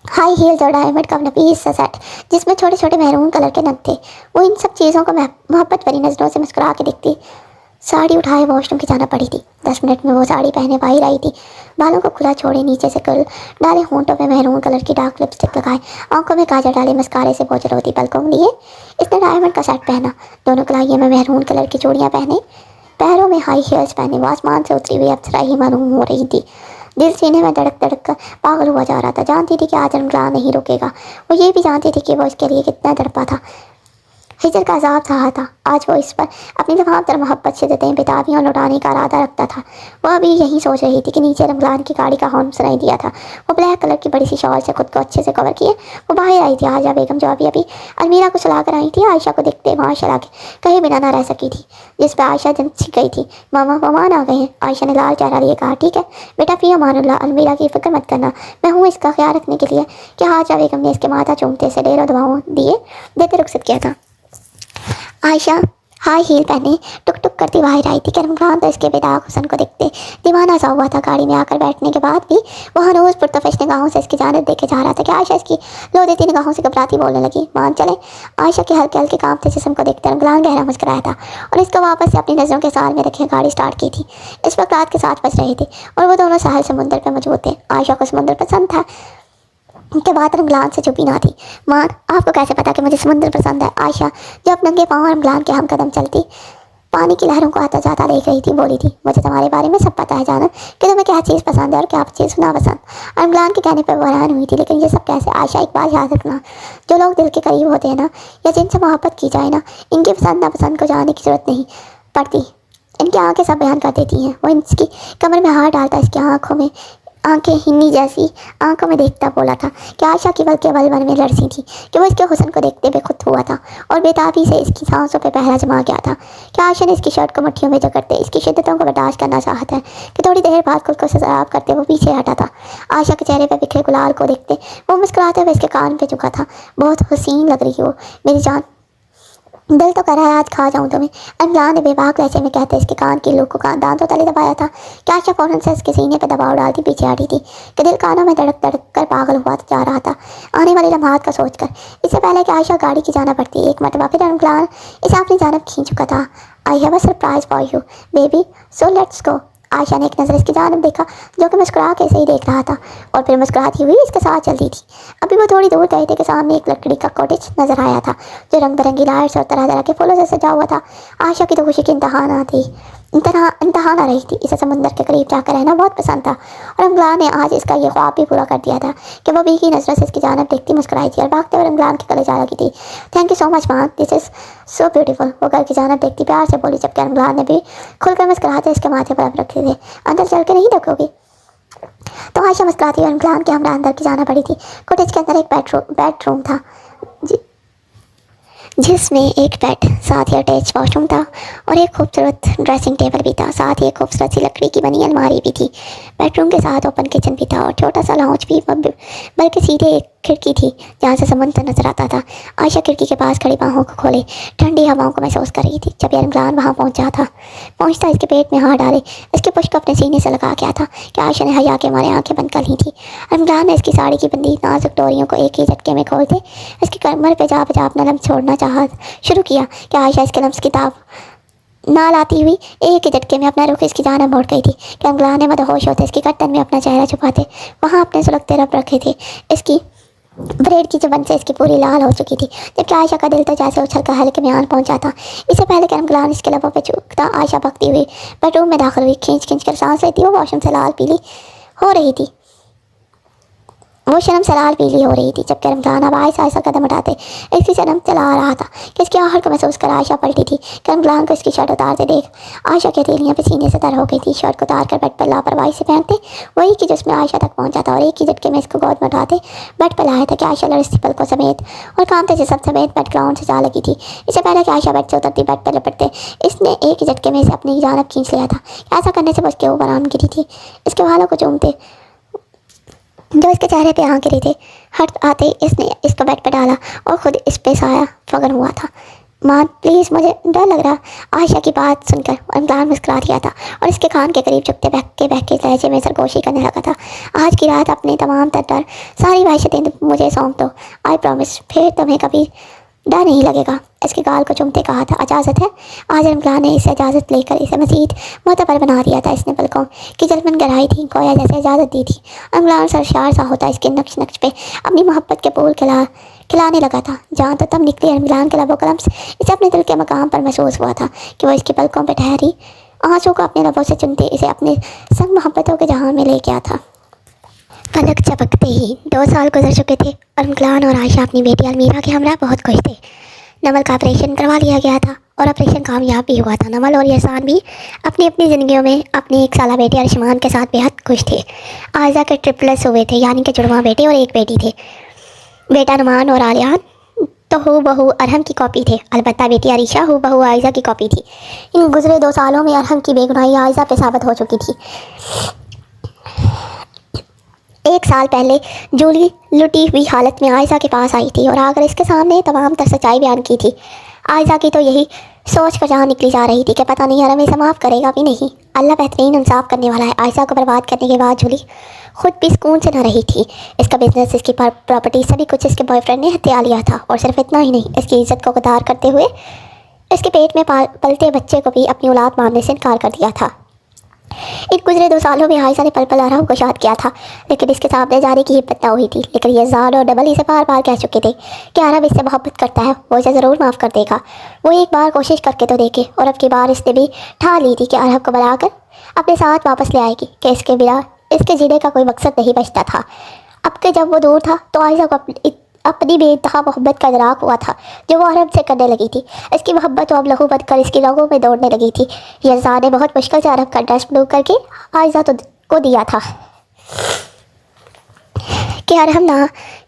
हाई हील्स और डायमंड का नफीस सा सेट जिसमें छोटे छोटे मैरून कलर के नग थे। वो इन सब चीज़ों को मोहब्बत भरी नज़रों से मुस्कुरा के देखती साड़ी उठाए वॉशरूम की जाना पड़ी थी। 10 मिनट में वो साड़ी पहने बाहर आई थी। बालों को खुला छोड़े, नीचे से कर्ल डाले, होंठों में मैरून कलर की डार्क लिपस्टिक लगाए, आंखों में काजल डाले, मस्कारे से बोझल होती पलकों लिए इसने डायमंड का सेट पहना, दोनों कलाइयों में मैरून कलर की चूड़ियाँ पहने, पैरों में हाई हील्स पहने, वो आसमान से उतरी हुई अप्सरा ही मालूम हो रही थी। दिल सीने में धड़क धड़क कर पागल हुआ जा रहा था। जानती थी कि आज इमरान नहीं रुकेगा। वो ये भी जानती थी कि वो इसके लिए कितना तड़पा था, हिजर का अजाब सहा था। आज वो इस पर अपनी तमाम तरह मोहब्बत, शिद्दतें, बेताबियाँ लौटाने का इरादा रखता था। वह अभी यही सोच रही थी कि नीचे इमरान की गाड़ी का हॉर्न सुनाई दिया था। वो ब्लैक कलर की बड़ी सी शॉल से खुद को अच्छे से कवर किए वो बाहर आई थी। आयशा बेगम जो अभी अलमीरा को चला कर आई थी, आयशा को देखते माशाल्लाह के कहीं बिना ना रह सकी थी, जिस पर आयशा जम सी गई थी। मामा मेहमान आ गए हैं। आयशा ने लाल चेहरा लिए कहा, ठीक है बेटा, फी अमानुल्लाह, अलमीरा की फिक्र मत करना, मैं हूँ इसका ख्याल रखने के लिए। कि आयशा बेगम ने इसके माथा चूमते से ढेरों दवाओं देते रुखसत किया था। आयशा हाई हील पहने टुक टुक करती बाहर आई थी कि इमरान तो इसके बेदाग हुसन को देखते दीवाना सा हुआ था। गाड़ी में आकर बैठने के बाद भी वह रोज पुरतफश निगाहों से इसकी जानिब देखे जा रहा था कि आयशा इसकी लो देती निगाहों से घबराती बोलने लगी, मान चले। आयशा के हल्के हल्के कांपते जिस्म को देखकर इमरान गहरा मुस्कुराया था और इसको वापस से अपनी नज़रों के साल में रखे गाड़ी स्टार्ट की थी। इस वक्त रात के 7 बज रहे थे और वो दोनों साहिल समुंदर पर मौजूद थे। आयशा को समुंदर पसंद था, उनके बात इमरान से चुपी ना थी। मान, आपको कैसे पता कि मुझे समुद्र पसंद है? आयशा जब नंगे पाँव इमरान के हम कदम चलती पानी की लहरों को आता जाता देख रही थी, बोली थी, मुझे तुम्हारे बारे में सब पता है जानम, कि तुम्हें क्या चीज़ पसंद है और क्या चीज़ नापसंद। इमरान के कहने पर वो हैरान हुई थी, लेकिन ये सब कैसे? आयशा, एक बात याद रखना, जो लोग दिल के करीब होते हैं ना, या जिनसे मोहब्बत की जाए ना, इनकी पसंद नापसंद को जानने की जरूरत नहीं पड़ती। इनकी आंखें सब बयान कर देती हैं। वो इसकी कमर में हाथ डालता इसकी आंखों में आंखें हिन्नी जैसी आंखों में देखता बोला था कि आयशा की बल के बल मन में लड़सी थी कि वो इसके हुस्न को देखते बेखुद हुआ था और बेताबी से इसकी सांसों पे पहरा जमा गया था कि आयशा ने इसकी शर्ट को मुट्ठियों में जकड़ते इसकी शिद्दतों को बर्दाश्त करना चाहता है कि थोड़ी देर बाद खुद को सराब करते वो पीछे हटा था। आयशा के चेहरे पर बिखरे गुलाल को देखते वो मुस्कुराते हुए इसके कान पे झुका था। बहुत हसीन लग रही हो मेरी जान, दिल तो कर रहा है आज खा जाऊं तुम्हें। इमरान ने बेबाक लहजे में कहते इसके कान की लूक को दांतों तले दबाया था कि आयशा फौरन से इसके सीने पे दबाव डालती पीछे हटी थी कि दिल कानों में धड़क धड़क कर पागल हुआ जा रहा था आने वाले लम्हात का सोचकर। इससे पहले कि आयशा गाड़ी की जाना पड़ती, एक मरतबा फिर इमरान इसे अपनी जानब खींच चुका था। I have a surprise for you baby, so let's go. Ayesha ने एक नज़र इसकी जानिब देखा, जो कि मुस्कुरा के इसे ही देख रहा था, और फिर मुस्कुराती हुई इसके साथ चलती थी। अभी वो थोड़ी दूर गए थे कि सामने एक लकड़ी का कॉटेज नजर आया था, जो रंग बिरंगी लाइट्स और तरह तरह के फूलों से सजा हुआ था। आयशा की तो खुशी की इंतहा ना थी, इंतहा ना रही थी। इसे समुंदर के करीब जाकर रहना बहुत पसंद था, और रमजान ने आज इसका ये ख्वाब भी पूरा कर दिया था कि वो भी की नज़रों से इसकी जानिब देखती मुस्कुराई थी और भागते हुए रमजान के गले जा लगी थी। थैंक यू सो मच माँ, दिस इज़ सो ब्यूटीफुल। वो घर की जानिब देखती प्यार से बोली, जबकि रमजान ने भी खुलकर मुस्कुराते इसके माथे पर अब रखे थे। अंदर चल के नहीं देखोगी? तो आयशा मुस्कुराती और रमजान के हमरा अंदर की जाना पड़ी थी। कॉटेज के अंदर एक बेडरूम था, जिसमें एक बेड, साथ ही अटैच वॉशरूम था और एक खूबसूरत ड्रेसिंग टेबल भी था। साथ ही एक खूबसूरत सी लकड़ी की बनी अलमारी भी थी। बेडरूम के साथ ओपन किचन भी था और छोटा सा लाउंज भी, बल्कि सीधे एक खिड़की थी जहाँ से समुद्र नजर आता था। आयशा खिड़की के पास खड़ी बाहों को खोले ठंडी हवाओं को महसूस कर रही थी। जब यह रमजान वहाँ पहुँचता इसके पेट में हाथ डाले इसके पुष्प अपने सीने से लगा गया था कि आयशा ने हया के मारे आंखें बंद कर ली थी। रमजान ने इसकी साड़ी की बंदी नाजुक डोरियों को एक ही झटके में खोलते इसकी कमर पे जा बजा अपना लम्स छोड़ना शुरू किया कि आयशा इसके लम्स किताब ना लाती हुई एक ही झटके में अपना रुख इसकी जानिब मोड़ गई थी कि रमजान ने मदहोश होते इसकी गर्दन में अपना चेहरा छुपाते वहाँ अपने सुलगते रब रखे थे। इसकी ब्रेड की चुभन से इसकी पूरी लाल हो चुकी थी, जबकि आयशा का दिल तो जैसे उछल कर हल्के में आन पहुंचा था। इससे पहले कि रमजान इसके लबों पे चूकता आयशा भगती हुई बेडरूम में दाखिल हुई। खींच खींच कर सांस लेती वो वॉशरूम से लाल पीली हो रही थी। वो शर्म से लाल पीली हो रही थी, जबकि रमजान अब आयशा कदम उठाते इसकी शर्म चला आ रहा था कि इसकी आहट को महसूस कर आयशा पलटी थी कि रमजान को इसकी शर्ट उतारते देख आयशा की हथेलियां पसीने से तर हो गई थी। शर्ट को उतार कर बेड पर लापरवाही से पहनते वही कि जिसमें आयशा तक पहुंचा था और एक ही झटके में इसको गोद में उठाते बेड पर लाया था कि आयशा लड़ती पलकों समेत और कामते जिसम समेत बेड ग्राउंड से जा लगी थी। इससे पहले कि आयशा बेड से उतरती बेड पर लपटते इसने एक ही झटके में इसे अपनी जानब खींच लिया था। ऐसा करने से वो उसके ऊपर आम गिरी थी, इसके बालों को चूमते जो इसके चेहरे पे आ गिरे थे। हट आते इसने इसको बेड पर डाला और खुद इस पे साया फगन हुआ था। माँ प्लीज़, मुझे डर लग रहा। आयशा की बात सुनकर रमजान मुस्कुरा दिया था और इसके कान के करीब झुकते बहके लहजे में सरगोशी करने लगा था। आज की रात अपने तमाम डर सारी वहशतें मुझे सौंप दो, आई प्रॉमिस, फिर तुम्हें कभी डर नहीं लगेगा। इसके गाल को चुमते कहा था, इजाज़त है। आज रमजान ने इसे इजाज़त लेकर इसे मज़ीद मोतबर बना दिया था। इसने पलकों की जलमन गहराई थी, गोया जैसे इजाज़त दी थी। रमजान सरशार सा होता इसके नक्श नक्श पे अपनी मोहब्बत के फूल खिलाने लगा था। जहाँ तो तब निकली रमजान के लबों कलम्स इसे अपने दिल के मकाम पर महसूस हुआ था कि वो इसकी पलकों पर ठहरी आंसू को अपने लबों से चुनते इसे अपने संग मोहब्बतों के जहां में ले गया था। पलक झपकते ही 2 साल गुजर चुके थे और रमजान और आयशा अपनी बेटी अलमीरा के हमरा बहुत खुश थे। नमल का ऑपरेशन करवा लिया गया था और ऑपरेशन कामयाब भी हुआ था। नमल और यहसान भी अपनी अपनी ज़िंदगियों में अपनी 1 साला बेटे अरशमान के साथ बेहद खुश थे। आयशा के ट्रिपल्स हुए थे, यानी कि जुड़वा बेटे और एक बेटी थे। बेटा नुमान और आलियान तो हूबहू अरहम की कॉपी थे, अलबत्ता बेटी अरीशा हूबहू आयशा की कॉपी थी। इन गुजरे 2 सालों में अरहम की बेगुनाही आयशा पे साबित हो चुकी थी। 1 साल पहले जूली लुटी हुई हालत में आयशा के पास आई थी और आकर इसके सामने तमाम तर सच्चाई बयान की थी। आयशा की तो यही सोच कर जहाँ निकली जा रही थी कि पता नहीं अरहम इसे माफ़ करेगा भी नहीं। अल्लाह बेहतरीन इंसाफ करने वाला है। आयशा को बर्बाद करने के बाद जूली खुद भी सुकून से न रही थी। इसका बिजनेस, इसकी प्रॉपर्टी, सभी कुछ इसके बॉयफ्रेंड ने हत्या लिया था और सिर्फ इतना ही नहीं, इसकी इज्जत को गुदार करते हुए इसके पेट में पलते बच्चे को भी अपनी औलाद मानने से इनकार कर दिया था। इन गुजरे 2 सालों में आयशा ने पल पल अरहम को शाद किया था, लेकिन इसके सामने जाने की हिम्मत न हुई थी। लेकिन ये ज़ाल और डबल इसे बार बार कह चुके थे कि अरहम इससे मोहब्बत करता है, वो इसे ज़रूर माफ़ कर देगा। वो एक बार कोशिश करके तो देखे, और अब की बार इसने भी ठान ली थी कि अरहम को बनाकर अपने साथ वापस ले आएगी कि इसके बिना इसके जीने का कोई मकसद नहीं बचता था। अब के जब वो दूर था तो आयशा को अपनी बेइंतहा मोहब्बत का इदराक हुआ था जो वो अरहम से करने लगी थी। इसकी मोहब्बत तो अब लहू बनकर इसकी रगों में दौड़ने लगी थी। यज़ान ने बहुत मुश्किल से अरहम का ड्रेस ब्लू करके आयशा को दिया था कि अरहम ना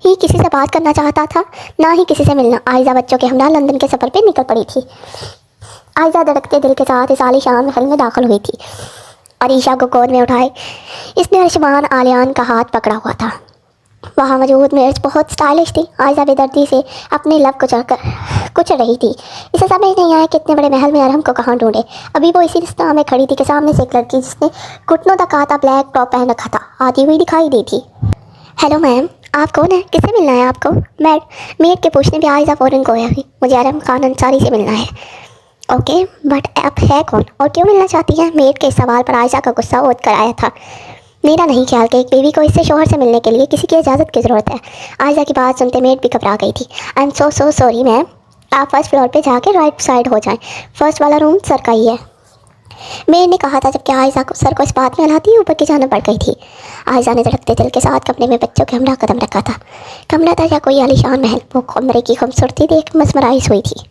ही किसी से बात करना चाहता था, ना ही किसी से मिलना। आयशा बच्चों के हमरा लंदन के सफ़र पर निकल पड़ी थी। आयशा धड़कते दिल के साथ इस आलीशान महल में दाखिल हुई थी। अरीशा को गोद में उठाए इसने अरशमान आलियान का हाथ पकड़ा हुआ था। वहाँ मौजूद मेज बहुत स्टाइलिश थी। आयशा बेदर्दी से अपने लब कुचल रही थी। इसे समझ नहीं आया कि इतने बड़े महल में अरहम को कहाँ ढूंढे। अभी वो इसी रिश्ता में खड़ी थी कि सामने से एक लड़की जिसने घुटनों तक आता ब्लैक टॉप पहन रखा था आती हुई दिखाई दी थी। हेलो मैम, आप कौन है? किससे मिलना है आपको? मेड के पूछने पर आयशा फ़ौरन गोया हुई, मुझे अरहम खान अंसारी से मिलना है। ओके, बट अब है कौन और क्यों मिलना चाहती है? मेड के सवाल पर आयशा का गुस्सा ओत कर आया था। मेरा नहीं ख्याल कि एक बीवी को इससे शोहर से मिलने के लिए किसी की इजाज़त की ज़रूरत है। आयशा की बात सुनते मेड भी घबरा गई थी। I am so sorry ma'am, आप फर्स्ट फ्लोर पे जाके राइट साइड हो जाएं। फर्स्ट वाला रूम सर का ही है। मेड ने कहा था जबकि आयशा को सर को इस बात में हिलाती ऊपर की जाने पड़ गई थी। आयशा ने धड़कते दिल के साथ कमरे में बच्चों के हमरा कदम रखा था। कमरा था या कोई आलीशान महल, वो कमरे की खूबसूरती देख मसमराइज हुई थी।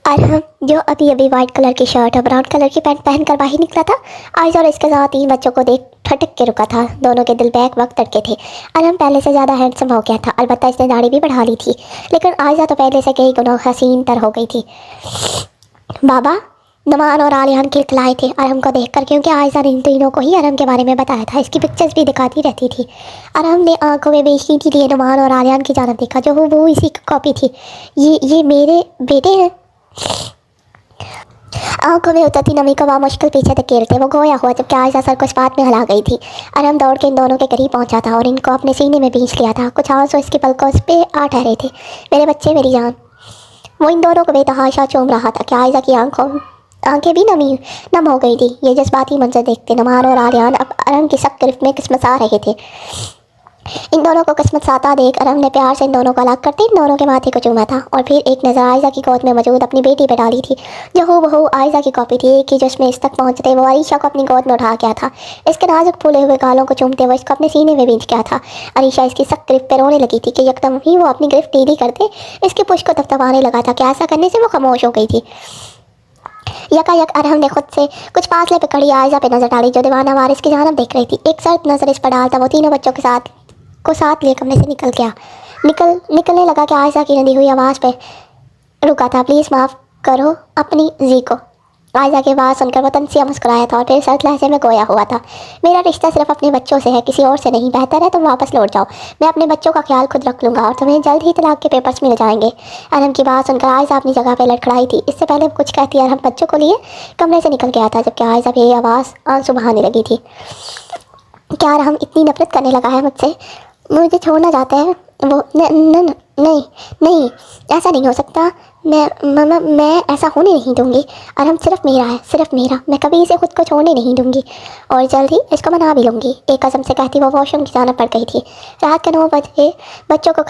अरहम जो अभी अभी वाइट कलर की शर्ट और ब्राउन कलर की पैंट पहनकर बाहर निकला था, आयशा और इसके साथ 3 बच्चों को देख ठटक के रुका था। दोनों के दिल बैक वक्त तड़के थे। अरहम पहले से ज़्यादा हैंडसम हो गया था, अलबत्ता इसने दाढ़ी भी बढ़ा ली थी, लेकिन आयशा तो पहले से कई गुना हसीन तर हो गई थी। बाबा, नुमान और आलियान खिलखिलाए थे अरहम को देखकर, क्योंकि आयशा ने इन तीनों को ही अरहम के बारे में बताया था। इसकी पिक्चर्स भी दिखाती रहती थी। अरहम ने आंखों में बेइज्जती लिए नुमान और आलियान की जानब देखा, जो वो इसी की कॉपी थी। ये मेरे बेटे हैं। आंखों में उतरती नमी को वह मुश्किल पीछे धकेलते वो गोया हुआ, जबकि आयशा सर को इस बात में हिला गई थी। अरहम दौड़ के इन दोनों के करीब पहुंचा था और इनको अपने सीने में बींच लिया था। कुछ आंसू इसकी पलकों पे आ ठहरे थे। मेरे बच्चे, मेरी जान। वो इन दोनों को बेतहाशा चूम रहा था कि आयशा की आंखें भी नम हो गई थी। ये जज्बाती मंजर देखते नुमान और आलियान अब अरहम की सख्त गिरफ्त में किस्मसा रहे थे। इन दोनों को किस्मत साता देख अरहम ने प्यार से इन दोनों को अलग करते इन दोनों के माथे को चूमा था और फिर एक नज़र आयशा की गोद में मौजूद अपनी बेटी पे डाली थी, जो हूबहू आयशा की कॉपी थी। एक ही जिसमें इस तक पहुंचते वो अरीशा को अपनी गोद में उठा गया था। इसके नाजुक फूले हुए गालों को चूमते हुए इसको अपने सीने में बींच गया था। अरीशा इसकी सख्त गिरफ्त पे रोने लगी थी कि यकदम ही वो अपनी गिरफ्त ढीली करते इसके पुश को दबदबाने लगा था कि ऐसा करने से वो खामोश हो गई थी। यकायक अरहम ने खुद से कुछ फासले पे खड़ी आयशा पे नजर डाली, जो दीवाना वारिस की जानब देख रही थी। एक सर्द नजर इस पर डालता वो तीनों बच्चों को साथ लिए कमरे से निकलने लगा कि आयशा की रंधी हुई आवाज़ पे रुका था। प्लीज़ माफ़ करो अपनी जी को। आयशा की आवाज़ सुनकर वो तनसिया मुस्कुराया था और फिर सर्द लहजे में गोया हुआ था। मेरा रिश्ता सिर्फ अपने बच्चों से है, किसी और से नहीं। बेहतर है तुम वापस लौट जाओ। मैं अपने बच्चों का ख्याल खुद रख लूँगा और तुम्हें जल्द ही तलाक के पेपर्स मिल जाएंगे। अरहम की बात सुनकर आयशा अपनी जगह पर लड़खड़ाई थी। इससे पहले वो कुछ कहती अरहम बच्चों को लिए कमरे से निकल गया था, जबकि आयशा भी आवाज़ आंसू बहाने लगी थी। क्या अरहम इतनी नफरत करने लगा है मुझसे? मुझे छोड़ना चाहता है वो? नहीं, ऐसा नहीं हो सकता। मैं ऐसा होने नहीं दूंगी। अरहम सिर्फ मेरा है, सिर्फ मेरा। मैं कभी इसे खुद को छोड़ने नहीं दूंगी और जल्द ही इसको मना भी लूँगी। एक कसम से कहती वो वॉशरूम की जाना पड़ गई थी। रात के 9 बजे बच्चों को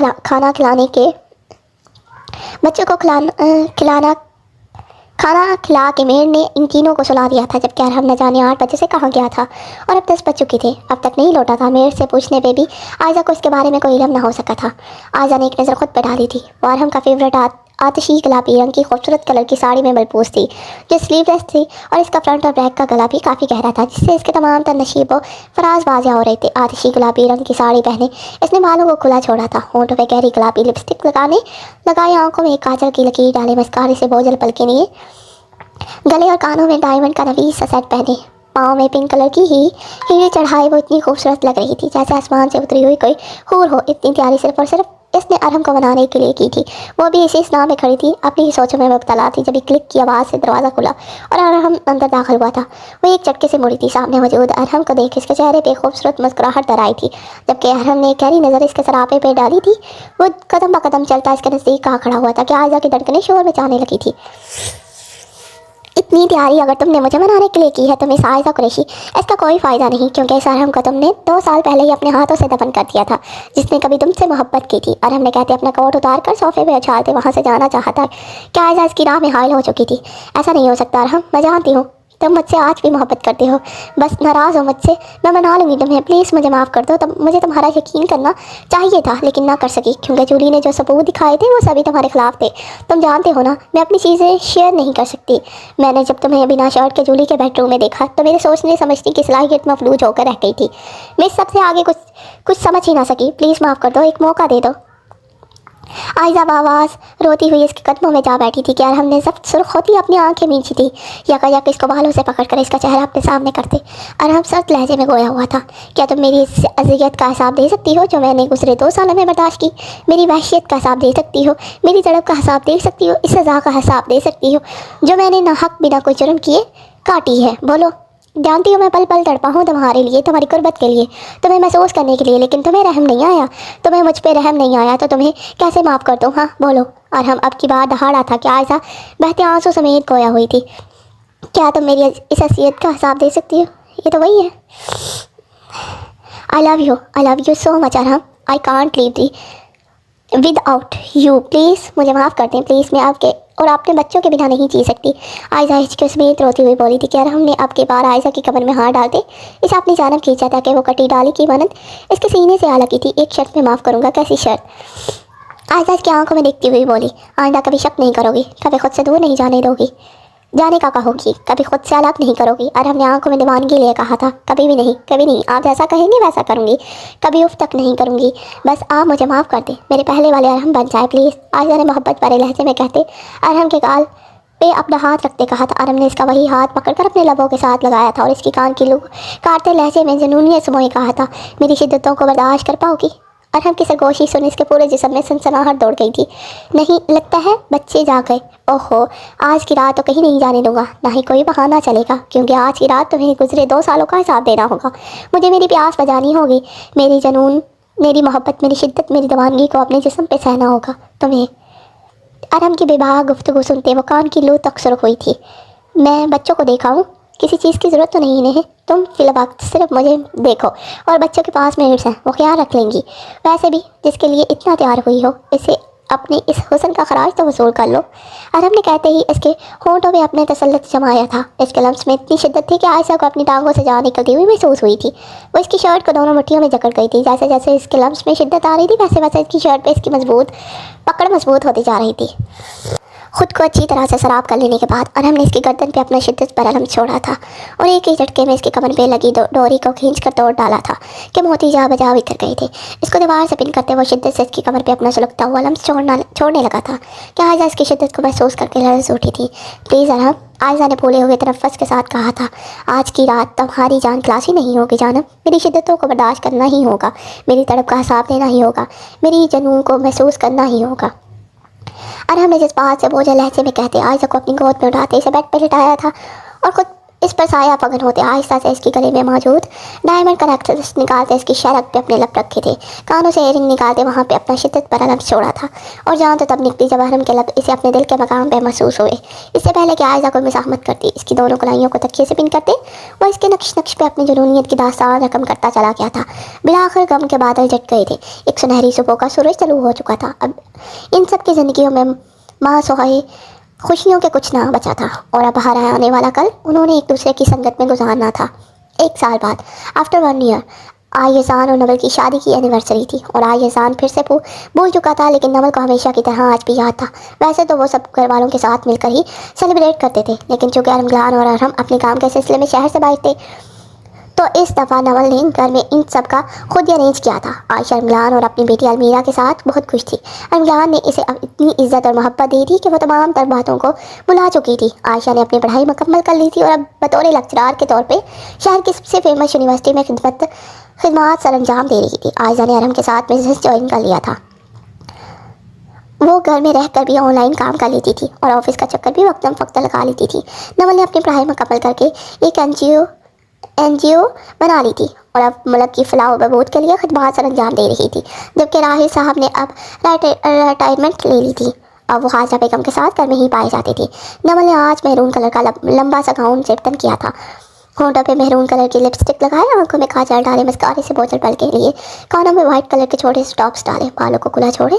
खाना खिला के मेड ने इन तीनों को सुला दिया था, जबकि अरहम न जाने 8 बजे से कहाँ गया था और अब 10 बज चुकी थी। अब तक नहीं लौटा था। मेड से पूछने पे भी आयशा को इसके बारे में कोई इल्म न हो सका था। आयशा ने एक नज़र खुद पर डाली थी। वो अरहम का फेवरेट आतिशी गुलाबी रंग की खूबसूरत कलर की साड़ी में मलबूस थी, जो स्लीवलेस थी और इसका फ्रंट और बैक का गला भी काफ़ी गहरा था, जिससे इसके तमाम तर नशीब व फराज वाजिया हो रहे थे। आतिशी गुलाबी रंग की साड़ी पहने इसने बालों को खुला छोड़ा था, होंठों पे गहरी गुलाबी लिपस्टिक लगाए, आंखों में एक काजल की लकीर डाले, मस्कारे से बोझल पलके लिए, गले और कानों में डायमंड का नवीस सा सेट पहने, पाँव में पिंक कलर की हीरे चढ़ाई वो इतनी खूबसूरत लग रही थी जैसे आसमान से उतरी हुई कोई हूर हो। इतनी तैयारी सिर्फ और सिर्फ इसने अरहम को मनाने के लिए की थी। वो भी इसी स्नाह में खड़ी थी, अपनी ही सोचों में मुब्तला थी। जब क्लिक की आवाज़ से दरवाज़ा खुला और अरहम अंदर दाखिल हुआ था। वो एक झटके से मुड़ी थी। सामने मौजूद अरहम को देख इसके चेहरे पे खूबसूरत मुस्कुराहट दर आई थी, जबकि अरहम ने गहरी नज़र इसके सरापे पे डाली थी। वो कदम ब कदम चलता इसके नज़दीक कहाँ खड़ा हुआ था कि आयशा की धड़कनें शोर मचाने लगी थी। इतनी तैयारी अगर तुमने मुझे मनाने के लिए की है तो मिस आयशा कुरैशी, इसका कोई फ़ायदा नहीं, क्योंकि इस अरहम को तुमने 2 साल पहले ही अपने हाथों से दफन कर दिया था, जिसने कभी तुमसे मोहब्बत की थी। अरहम ने कहते अपना कोट उतार कर सोफे पे उछालते वहाँ से जाना चाहता कि आयशा इसकी राह में हायल हो चुकी थी। ऐसा नहीं हो सकता अरहम, मैं जानती हूँ तुम मुझसे आज भी मोहब्बत करते हो, बस नाराज़ हो मुझसे। मैं मना लूँगी तुम्हें, प्लीज़ मुझे माफ़ कर दो। मुझे तुम्हारा यकीन करना चाहिए था, लेकिन ना कर सकी, क्योंकि जूली ने जो सबूत दिखाए थे वो सभी तुम्हारे खिलाफ थे। तुम जानते हो ना, मैं अपनी चीज़ें शेयर नहीं कर सकती। मैंने जब तुम्हें बिना शर्ट के जूली के बेडरूम में देखा तो मेरे सोचने समझने की सलाहियत मफलूज होकर रह गई थी। मैं इस सबसे आगे कुछ समझ ही ना सकी। प्लीज़ माफ़ कर दो, एक मौका दे दो। आयशा बावास रोती हुई इसके कदमों में जा बैठी थी कि अरहम ने सब सुर्ख होती अपनी आंखें मींची थी। यकायक इसको बालों से पकड़कर इसका चेहरा अपने सामने करते अरहम सख्त लहजे में गोया हुआ था। क्या तुम मेरी इस अज़ियत का हिसाब दे सकती हो जो मैंने गुजरे 2 सालों में बर्दाश्त की? मेरी वहशियत का हिसाब दे सकती हो? मेरी तड़प का हिसाब दे सकती हो? इस सज़ा का हिसाब दे सकती हो जो मैंने नाहक बिना कोई जुर्म किए काटी है? बोलो। जानती हूँ मैं पल पल तड़पा हूँ तुम्हारे लिए, तुम्हारी कुर्बत के लिए, तुम्हें महसूस करने के लिए, लेकिन तुम्हें रहम नहीं आया। तुम्हें मुझ पे रहम नहीं आया तो तुम्हें कैसे माफ़ कर दूँ? हाँ बोलो। और हम अब की बार दहाड़ा था कि आयशा बहते आंसू समेत खोया हुई थी। क्या तुम मेरी इस हसीयत का हिसाब दे सकती हो? ये तो वही है। I love you so much Arham, I can't live the without you, please मुझे माफ़ कर दें प्लीज़, मैं आपके और अपने बच्चों के बिना नहीं जी सकती। आयशा हिचकियों समेत रोती हुई बोली थी कि अरहम ने अब की बार आयशा की कमर में हाथ डालते इसे अपनी जानब खींचा था कि वो कटी डाली की मानद इसके सीने से आ लगी थी। एक शर्त में माफ़ करूँगा। कैसी शर्त? आयशा इसकी आंखों में देखती हुई बोली, आइंदा कभी शक नहीं करोगी, कभी खुद से दूर नहीं जाने दोगी, जाने का कहोगी, कभी खुद से अलग नहीं करोगी। और हमने आंखों में दीवानगी लिए कहा था, कभी भी नहीं, कभी नहीं। आप जैसा कहेंगे वैसा करूँगी, कभी उफ तक नहीं करूँगी। बस आप मुझे माफ़ कर दें, मेरे पहले वाले अरहम बन जाए प्लीज़, आयशा ने मोहब्बत भरे लहजे में कहते अरहम के गाल पे अपना हाथ रखते कहा था। अरहम ने इसका वही हाथ पकड़कर अपने लबों के साथ लगाया था और इसकी कान की लू काटते लहजे में जुनूनियत से मोहे कहा था, मेरी शिद्दतों को बर्दाश्त कर पाओगी? अरहम की सरगोशी सुन इसके पूरे जिस्म में सनसनाहट दौड़ गई थी। नहीं, लगता है बच्चे जा गए। ओहो, आज की रात तो कहीं नहीं जाने दूंगा, ना ही कोई बहाना चलेगा, क्योंकि आज की रात तुम्हें गुजरे 2 सालों का हिसाब देना होगा। मुझे मेरी प्यास बजानी होगी, मेरी जनून, मेरी मोहब्बत, मेरी शिद्दत, मेरी दीवानगी को अपने जिस्म पे सहना होगा तुम्हें। अरहम की बेबाक गुफ्तगू सुनते वो कान की लू तक सुर्ख हुई थी। मैं बच्चों को देखा हूँ, किसी चीज़ की ज़रूरत तो नहीं इन्हें, तुम फिलवक्त सिर्फ मुझे देखो और बच्चों के पास मेड्स हैं, वो ख्याल रख लेंगी। वैसे भी जिसके लिए इतना तैयार हुई हो, इसे अपने इस हुस्न का खराज तो वसूल कर लो। अरहम ने कहते ही इसके होंठों में अपने तसल्लुत जमाया था। इसके लम्स में इतनी शिद्दत थी कि आयशा को अपनी टांगों से जान निकलती हुई महसूस हुई थी। वो इसकी शर्ट को दोनों मुट्ठियों में जकड़ गई थी। जैसे जैसे इसके लम्स में शिद्दत आ रही थी, वैसे वैसे इसकी शर्ट पे इसकी पकड़ मजबूत होती जा रही थी। खुद को अच्छी तरह से शराब कर लेने के बाद अरहम ने इसकी गर्दन पे अपना शिद्दत पर अलम छोड़ा था और एक ही झटके में इसके कमर पे लगी डोरी को खींच कर तोड़ डाला था कि मोती जा बजा बिखर गए थे। इसको दीवार से पिन करते वो शिद्दत से इसकी कमर पे अपना सुलगता हुआ लम्स छोड़ने लगा था कि आयशा इसकी शिद्दत को महसूस करके लर्ज़ उठी थी। प्लीज़ अरहम, आयशा ने फूले हुए तनफ़्फ़ुस के साथ कहा था, आज की रात तुम्हारी जान खलासी नहीं होगी जानब, मेरी शिद्दतों को बर्दाश्त करना ही होगा, मेरी तड़प का हिसाब देना ही होगा, मेरी जनून को महसूस करना ही होगा। अरहम ने जज्बात से बोझल लहजे में कहते आयशा को अपनी गोद में उठाते इसे बेड पर लिटाया था और खुद इस पर साया पगन होते आहिस्ता से इसकी गले में मौजूद डायमंड का नेकलेस निकालते इसकी शरक पे अपने लब रखे थे। कानों से एयरिंग निकालते वहाँ पे अपना शिद्दत पर अलम छोड़ा था और जान तो तब निकली जब अरहम के लब इसे अपने दिल के मकाम पे महसूस हुए। इससे पहले कि आयशा को मज़ाहमत करती, इसकी दोनों कलाइयों को तकिए से पिन करते, वो इसके नक्श नक्श पे अपनी जुनूनियत की दास्तान रकम करता चला गया था। बिलाखिर गम के बादल जट गए थे, एक सुनहरी सुबह का सूरज तलू हो चुका था। अब इन सब की ज़िंदगियों में माँ सोहाई खुशियों के कुछ ना बचा था और अब बाहर आने वाला कल उन्होंने एक दूसरे की संगत में गुजारना था। 1 साल बाद, आफ्टर 1 ईयर, आयजान और नवल की शादी की एनिवर्सरी थी और आयजान फिर से भूल चुका था, लेकिन नवल को हमेशा की तरह आज भी याद था। वैसे तो वो सब घर वालों के साथ मिलकर ही सेलिब्रेट करते थे, लेकिन चूँकि अरमगलान और अरहम अपने काम के सिलसिले में शहर से बाहर थे, तो इस दफ़ा नवल ने घर में इन सब का खुद ही अरेंज किया था। आयशा अरमगलान और अपनी बेटी अलमीरा के साथ बहुत खुश थी। अरमगलान ने इसे अब इतनी इज्जत और मोहब्बत दी थी कि वो तमाम तर बातों को भुला चुकी थी। आयशा ने अपनी पढ़ाई मुकम्मल कर ली थी और अब बतौर लेक्चरार के तौर पे शहर की सबसे फेमस यूनिवर्सिटी में खिदमत सर अंजाम दे रही थी। आयशा ने अरहम के साथ बिजनेस ज्वाइन कर लिया था। वो घर में रहकर भी ऑनलाइन काम कर लेती थी और ऑफिस का चक्कर भी वक्तम फ़क्त लगा लेती थी। नवल ने अपनी पढ़ाई मुकम्मल करके एक एनजीओ बना ली थी और अब मुल्क की फलाह व बहबूद के लिए खिदमत सर अंजाम दे रही थी, जबकि राहिल साहब ने अब रिटायरमेंट ले ली थी। अब वो खाजा बेगम के साथ घर में ही पाए जाते थे। नवल ने आज मैरून कलर का लंबा सा गाउन चेप्टन किया था, होंठों पे मैरून कलर की लिपस्टिक लगाए, आंखों में काजल डाले, मस्कारे से बोतल पल के लिए, कानों में वाइट कलर के छोटे से टॉप्स डाले, बालों को खुला छोड़े,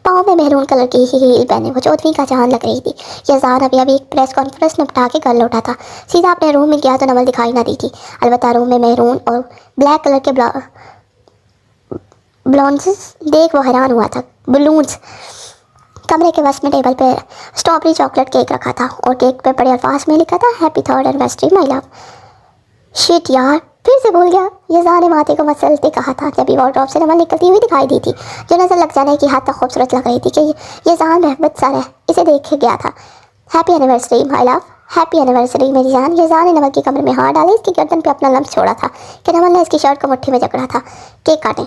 पाँव में मैरून कलर की हील पहने वो चौधरी का चांद लग रही थी। यज़ान अभी एक प्रेस कॉन्फ्रेंस निपटा के घर लौटा था। सीधा अपने रूम में गया तो नवल दिखाई ना दी थी। अलबत्ता रूम में मैरून और ब्लैक कलर के ब्लॉन्स देख वो हैरान हुआ था। बलून्स कमरे के वस्त में टेबल पे स्ट्रॉबेरी चॉकलेट केक रखा था और केक पे बड़े अल्फाज में लिखा था, happy 3rd anniversary my love. Shit यार, फिर से भूल गया। यज़ान ने माथे को मसलते कहा था जब भी वार्डरोब से नवल निकलती हुई दिखाई दी थी, जो नजर लग जाने की हद तक खूबसूरत लग रही थी कि यज़ान रहमत सर है, इसे देख के गया था। Happy anniversary my love, happy anniversary मेरी जान। यज़ान ने नवल की कमर में हाथ डाले, इसकी गर्दन पे अपना लम्स छोड़ा था कि नवल ने इसकी शर्ट को मुट्ठी में जकड़ा था। केक काटें,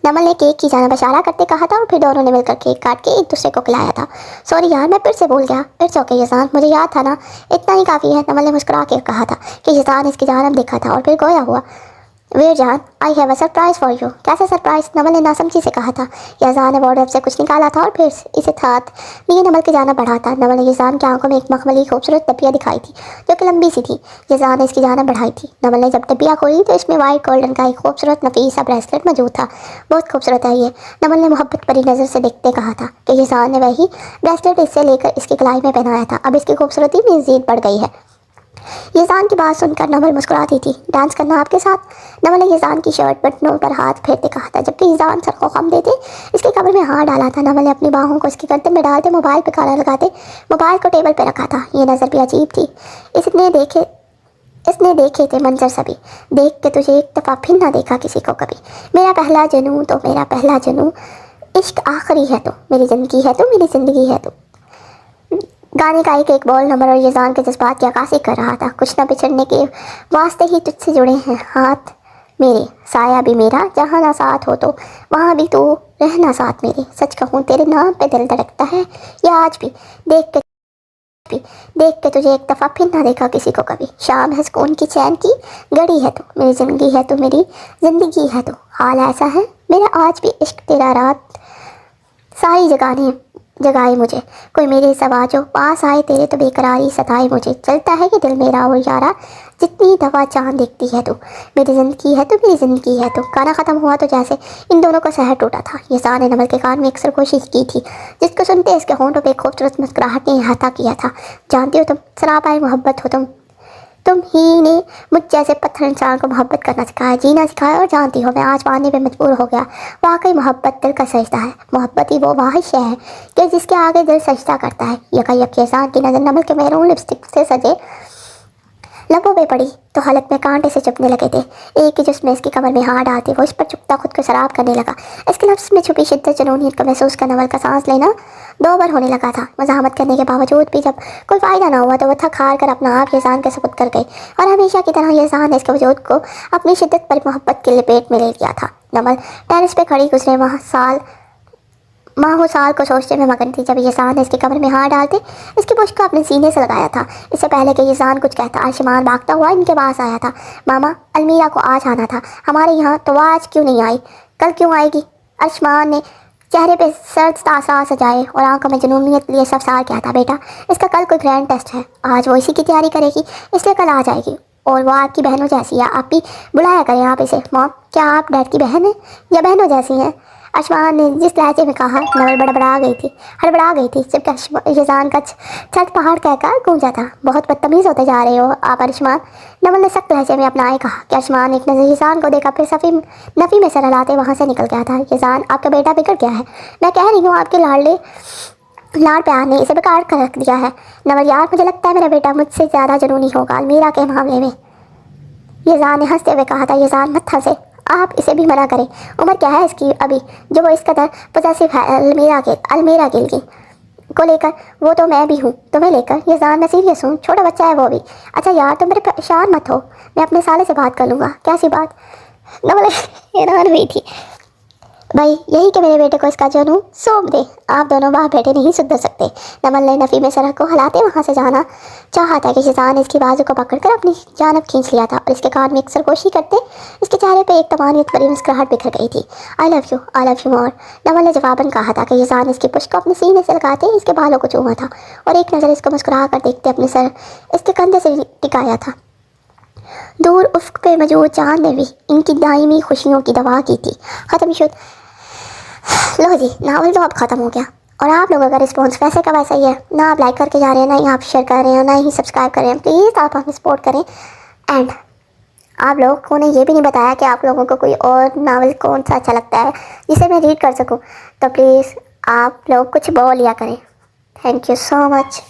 नवल ने केक की जानिब इशारा करते कहा था और फिर दोनों ने मिलकर केक काट के एक दूसरे को खिलाया था। सॉरी यार, मैं फिर से भूल गया। इट्स ओके यज़ान, मुझे याद था ना, इतना ही काफ़ी है। नवल ने मुस्कुरा के कहा था कि यज़ान इसकी जानिब देखा था और फिर गोया हुआ। वीर जान, I have a surprise for you. कैसा सरप्राइज? नवल ने नासमझी से कहा था। यजान ने वार्डरोब से कुछ निकाला था और फिर इसे साथ लिए नवल के जाना बढ़ा था। नवल ने यजान की आंखों में एक मखमली खूबसूरत डबिया दिखाई थी जो कि लंबी सी थी। यजान ने इसकी जाना बढ़ाई थी। नवल ने जब डबिया खोली तो इसमें वाइट गोल्डन का एक खूबसूरत नफीसा ब्रेसलेट मौजूद था। बहुत खूबसूरत है ये, नवल ने मोहब्बत भरी नज़र से देखते कहा था कि यजान ने वही ब्रेसलेट इससे लेकर इसकी कलाई में पहनाया था। अब इसकी खूबसूरती में मज़ीद बढ़ गई है। यजान की बात सुनकर नवल मुस्कुराती थी। डांस करना आपके साथ? नवल ने यजान की शर्ट बटनों पर हाथ फेरते कहा था, जबकि यजान सर को खम देते इसके कमर में हाथ डाला था। नवल ने अपनी बाहों को इसके गर्दन में डालते मोबाइल पर काला लगाते मोबाइल को टेबल पर रखा था। ये नज़र भी अजीब थी। इसने देखे थे मंजर सभी, देख के तुझे एक दफ़ा फिर ना देखा किसी को कभी। मेरा पहला जनू तो मेरा पहला जनू, इश्क आखिरी है तो मेरी ज़िंदगी है तो मेरी ज़िंदगी है तो। गाने का एक एक बॉल नंबर और यजान के जज्बात की अक्कासी कर रहा था। कुछ न बिछड़ने के वास्ते ही तुझसे जुड़े हैं हाथ मेरे, साया भी मेरा, जहाँ ना साथ हो तो वहाँ भी तू रहना साथ मेरे। सच कहूँ तेरे नाम पे दिल धड़कता है या आज भी, देख के तुझे एक दफ़ा फिर ना देखा किसी को कभी। शाम है सुकून की चैन की घड़ी है तो मेरी ज़िंदगी है तो मेरी ज़िंदगी है तो। हाल ऐसा है मेरा आज भी, इश्क तेरा रात सारी जगाए मुझे, कोई मेरे सवा जो पास आए तेरे तो बेकरारी सताए मुझे। चलता है कि दिल मेरा और यारा, जितनी दफ़ा चांद देखती है तो मेरी ज़िंदगी है तो मेरी ज़िंदगी है तो। गाना ख़त्म हुआ तो जैसे इन दोनों का सहर टूटा था। यजान ने नवल के कान में अक्सर कोशिश की थी, जिसको सुनते इसके होंठों पे खूबसूरत मुस्कुराहट ने अहाता किया था। जानती हो तुम सरापाए मोहब्बत हो तुम ही ने मुझ जैसे पत्थर इंसान को मोहब्बत करना सिखाया, जीना सिखाया। और जानती हो मैं आज मानने पे मजबूर हो गया, वाकई मोहब्बत दिल का सजदा है। मोहब्बत ही वो वाहिश है कि जिसके आगे दिल सजदा करता है। यकायक यजान की नज़र नमल के मैरून लिपस्टिक से सजे लबों पे पड़ी तो हलक में कांटे से चुपने लगे थे। एक ही जिसमें इसकी कमर में हाथ डालते वो इस पर चुपता खुद को शराब करने लगा। इसके लफ्ज़ में छुपी शिद्दत जुनूनियत को महसूस कर नवल का सांस लेना दो बार होने लगा था। मज़ाहमत करने के बावजूद भी जब कोई फ़ायदा ना हुआ तो वह थक हार कर अपना आप यजान के सुपुर्द कर गई। और हमेशा की तरह यजान ने इसके वजूद को अपनी शिद्दत पर मोहब्बत के लपेट में ले लिया था। नवल टेरिस पे खड़ी गुजरे माह साल को सोचते में मगन थी जब यजान ने इसकी कमर में हाथ डालते इसकी पुष्ट को अपने सीने से लगाया था। इससे पहले कि यजान कुछ कहता आशमान भागता हुआ इनके पास आया था। मामा, अलमीरा को आज आना था हमारे यहाँ, तो वह आज क्यों नहीं आई? कल क्यों आएगी? आशमान ने चेहरे पे सर्द तासा सजाए और आंखों में जुनूनियत लिए सफसार किया था। बेटा, इसका कल कोई ग्रैंड टेस्ट है, आज वो इसी की तैयारी करेगी, इसलिए कल आ जाएगी। और वो आपकी बहनों जैसी है, आप भी बुलाया करें आप इसे। मॉम, क्या आप डैड की बहन हैं या बहनों जैसी हैं? आशमान ने जिस लहजे में कहा नवल हड़बड़ा गई थी जबकि यजान का छत पहाड़ कहकर गूंजा था। बहुत बदतमीज़ होते जा रहे हो आप आशमान, नवल ने सख्त लहजे में अपना आए कहा कि आशमान एक नज़र यजान को देखा, फिर नफ़ी में सर हिलाते वहाँ से निकल गया था। यजान, आपका बेटा बिगड़ गया है, मैं कह रही हूँ आपके लाड़ प्यार ने इसे बेकार कर रख दिया है। नवल, यार मुझे लगता है मेरा बेटा मुझसे ज़्यादा जुनूनी होगा अलमीरा के मामले में, यजान ने हंसते हुए कहा था। यजान, मत हंसे, आप इसे भी मना करें, उम्र क्या है इसकी अभी जो वो इस कदर पोजेसिव है अलमीरा के लिए को लेकर। वो तो मैं भी हूँ तुम्हें लेकर। यजान, मैं सीरियस हूँ, छोटा बच्चा है वो भी। अच्छा यार तुम मेरे परेशान मत हो, मैं अपने साले से बात कर लूँगा। कैसी बात? नवल हैरान हुई थी। भाई यही कि मेरे बेटे को इसका जनू सौंप दे, आप दोनों बाप बेटे नहीं सुधर सकते। नवल ने नफ़ी में सड़क को हिलाते वहाँ से जाना चाहा था कि यजान ने इसकी बाजू को पकड़कर अपनी जानब खींच लिया था और इसके कान में एक सरगोशी करते इसके चेहरे पे एक तमानियत भरी मुस्कुराहट बिखर गई थी। आई लव यू मोर, नवल ने जवाबन कहा था कि यजान इसकी पुष्ट को अपने सीने से लगाते इसके बालों को चूमा था और एक नज़र इसको मुस्कुरा कर देखते अपने सर इसके कंधे से टिकाया था। दूर उफ्क पे मौजूद चांद ने भी इनकी दायमी खुशियों की दवा की थी। ख़त्म शुद। लो जी, नावल तो अब ख़त्म हो गया। और आप लोगों का रिस्पॉन्स वैसे का वैसा ही है, ना आप लाइक करके जा रहे हैं, ना ही आप शेयर कर रहे हैं, ना ही सब्सक्राइब कर रहे हैं। प्लीज़ आप हमें सपोर्ट करें। एंड आप लोगों ने ये भी नहीं बताया कि आप लोगों को कोई और नावल कौन सा अच्छा लगता है जिसे मैं रीड कर सकूं, तो प्लीज़ आप लोग कुछ बोल लिया करें। Thank you so much.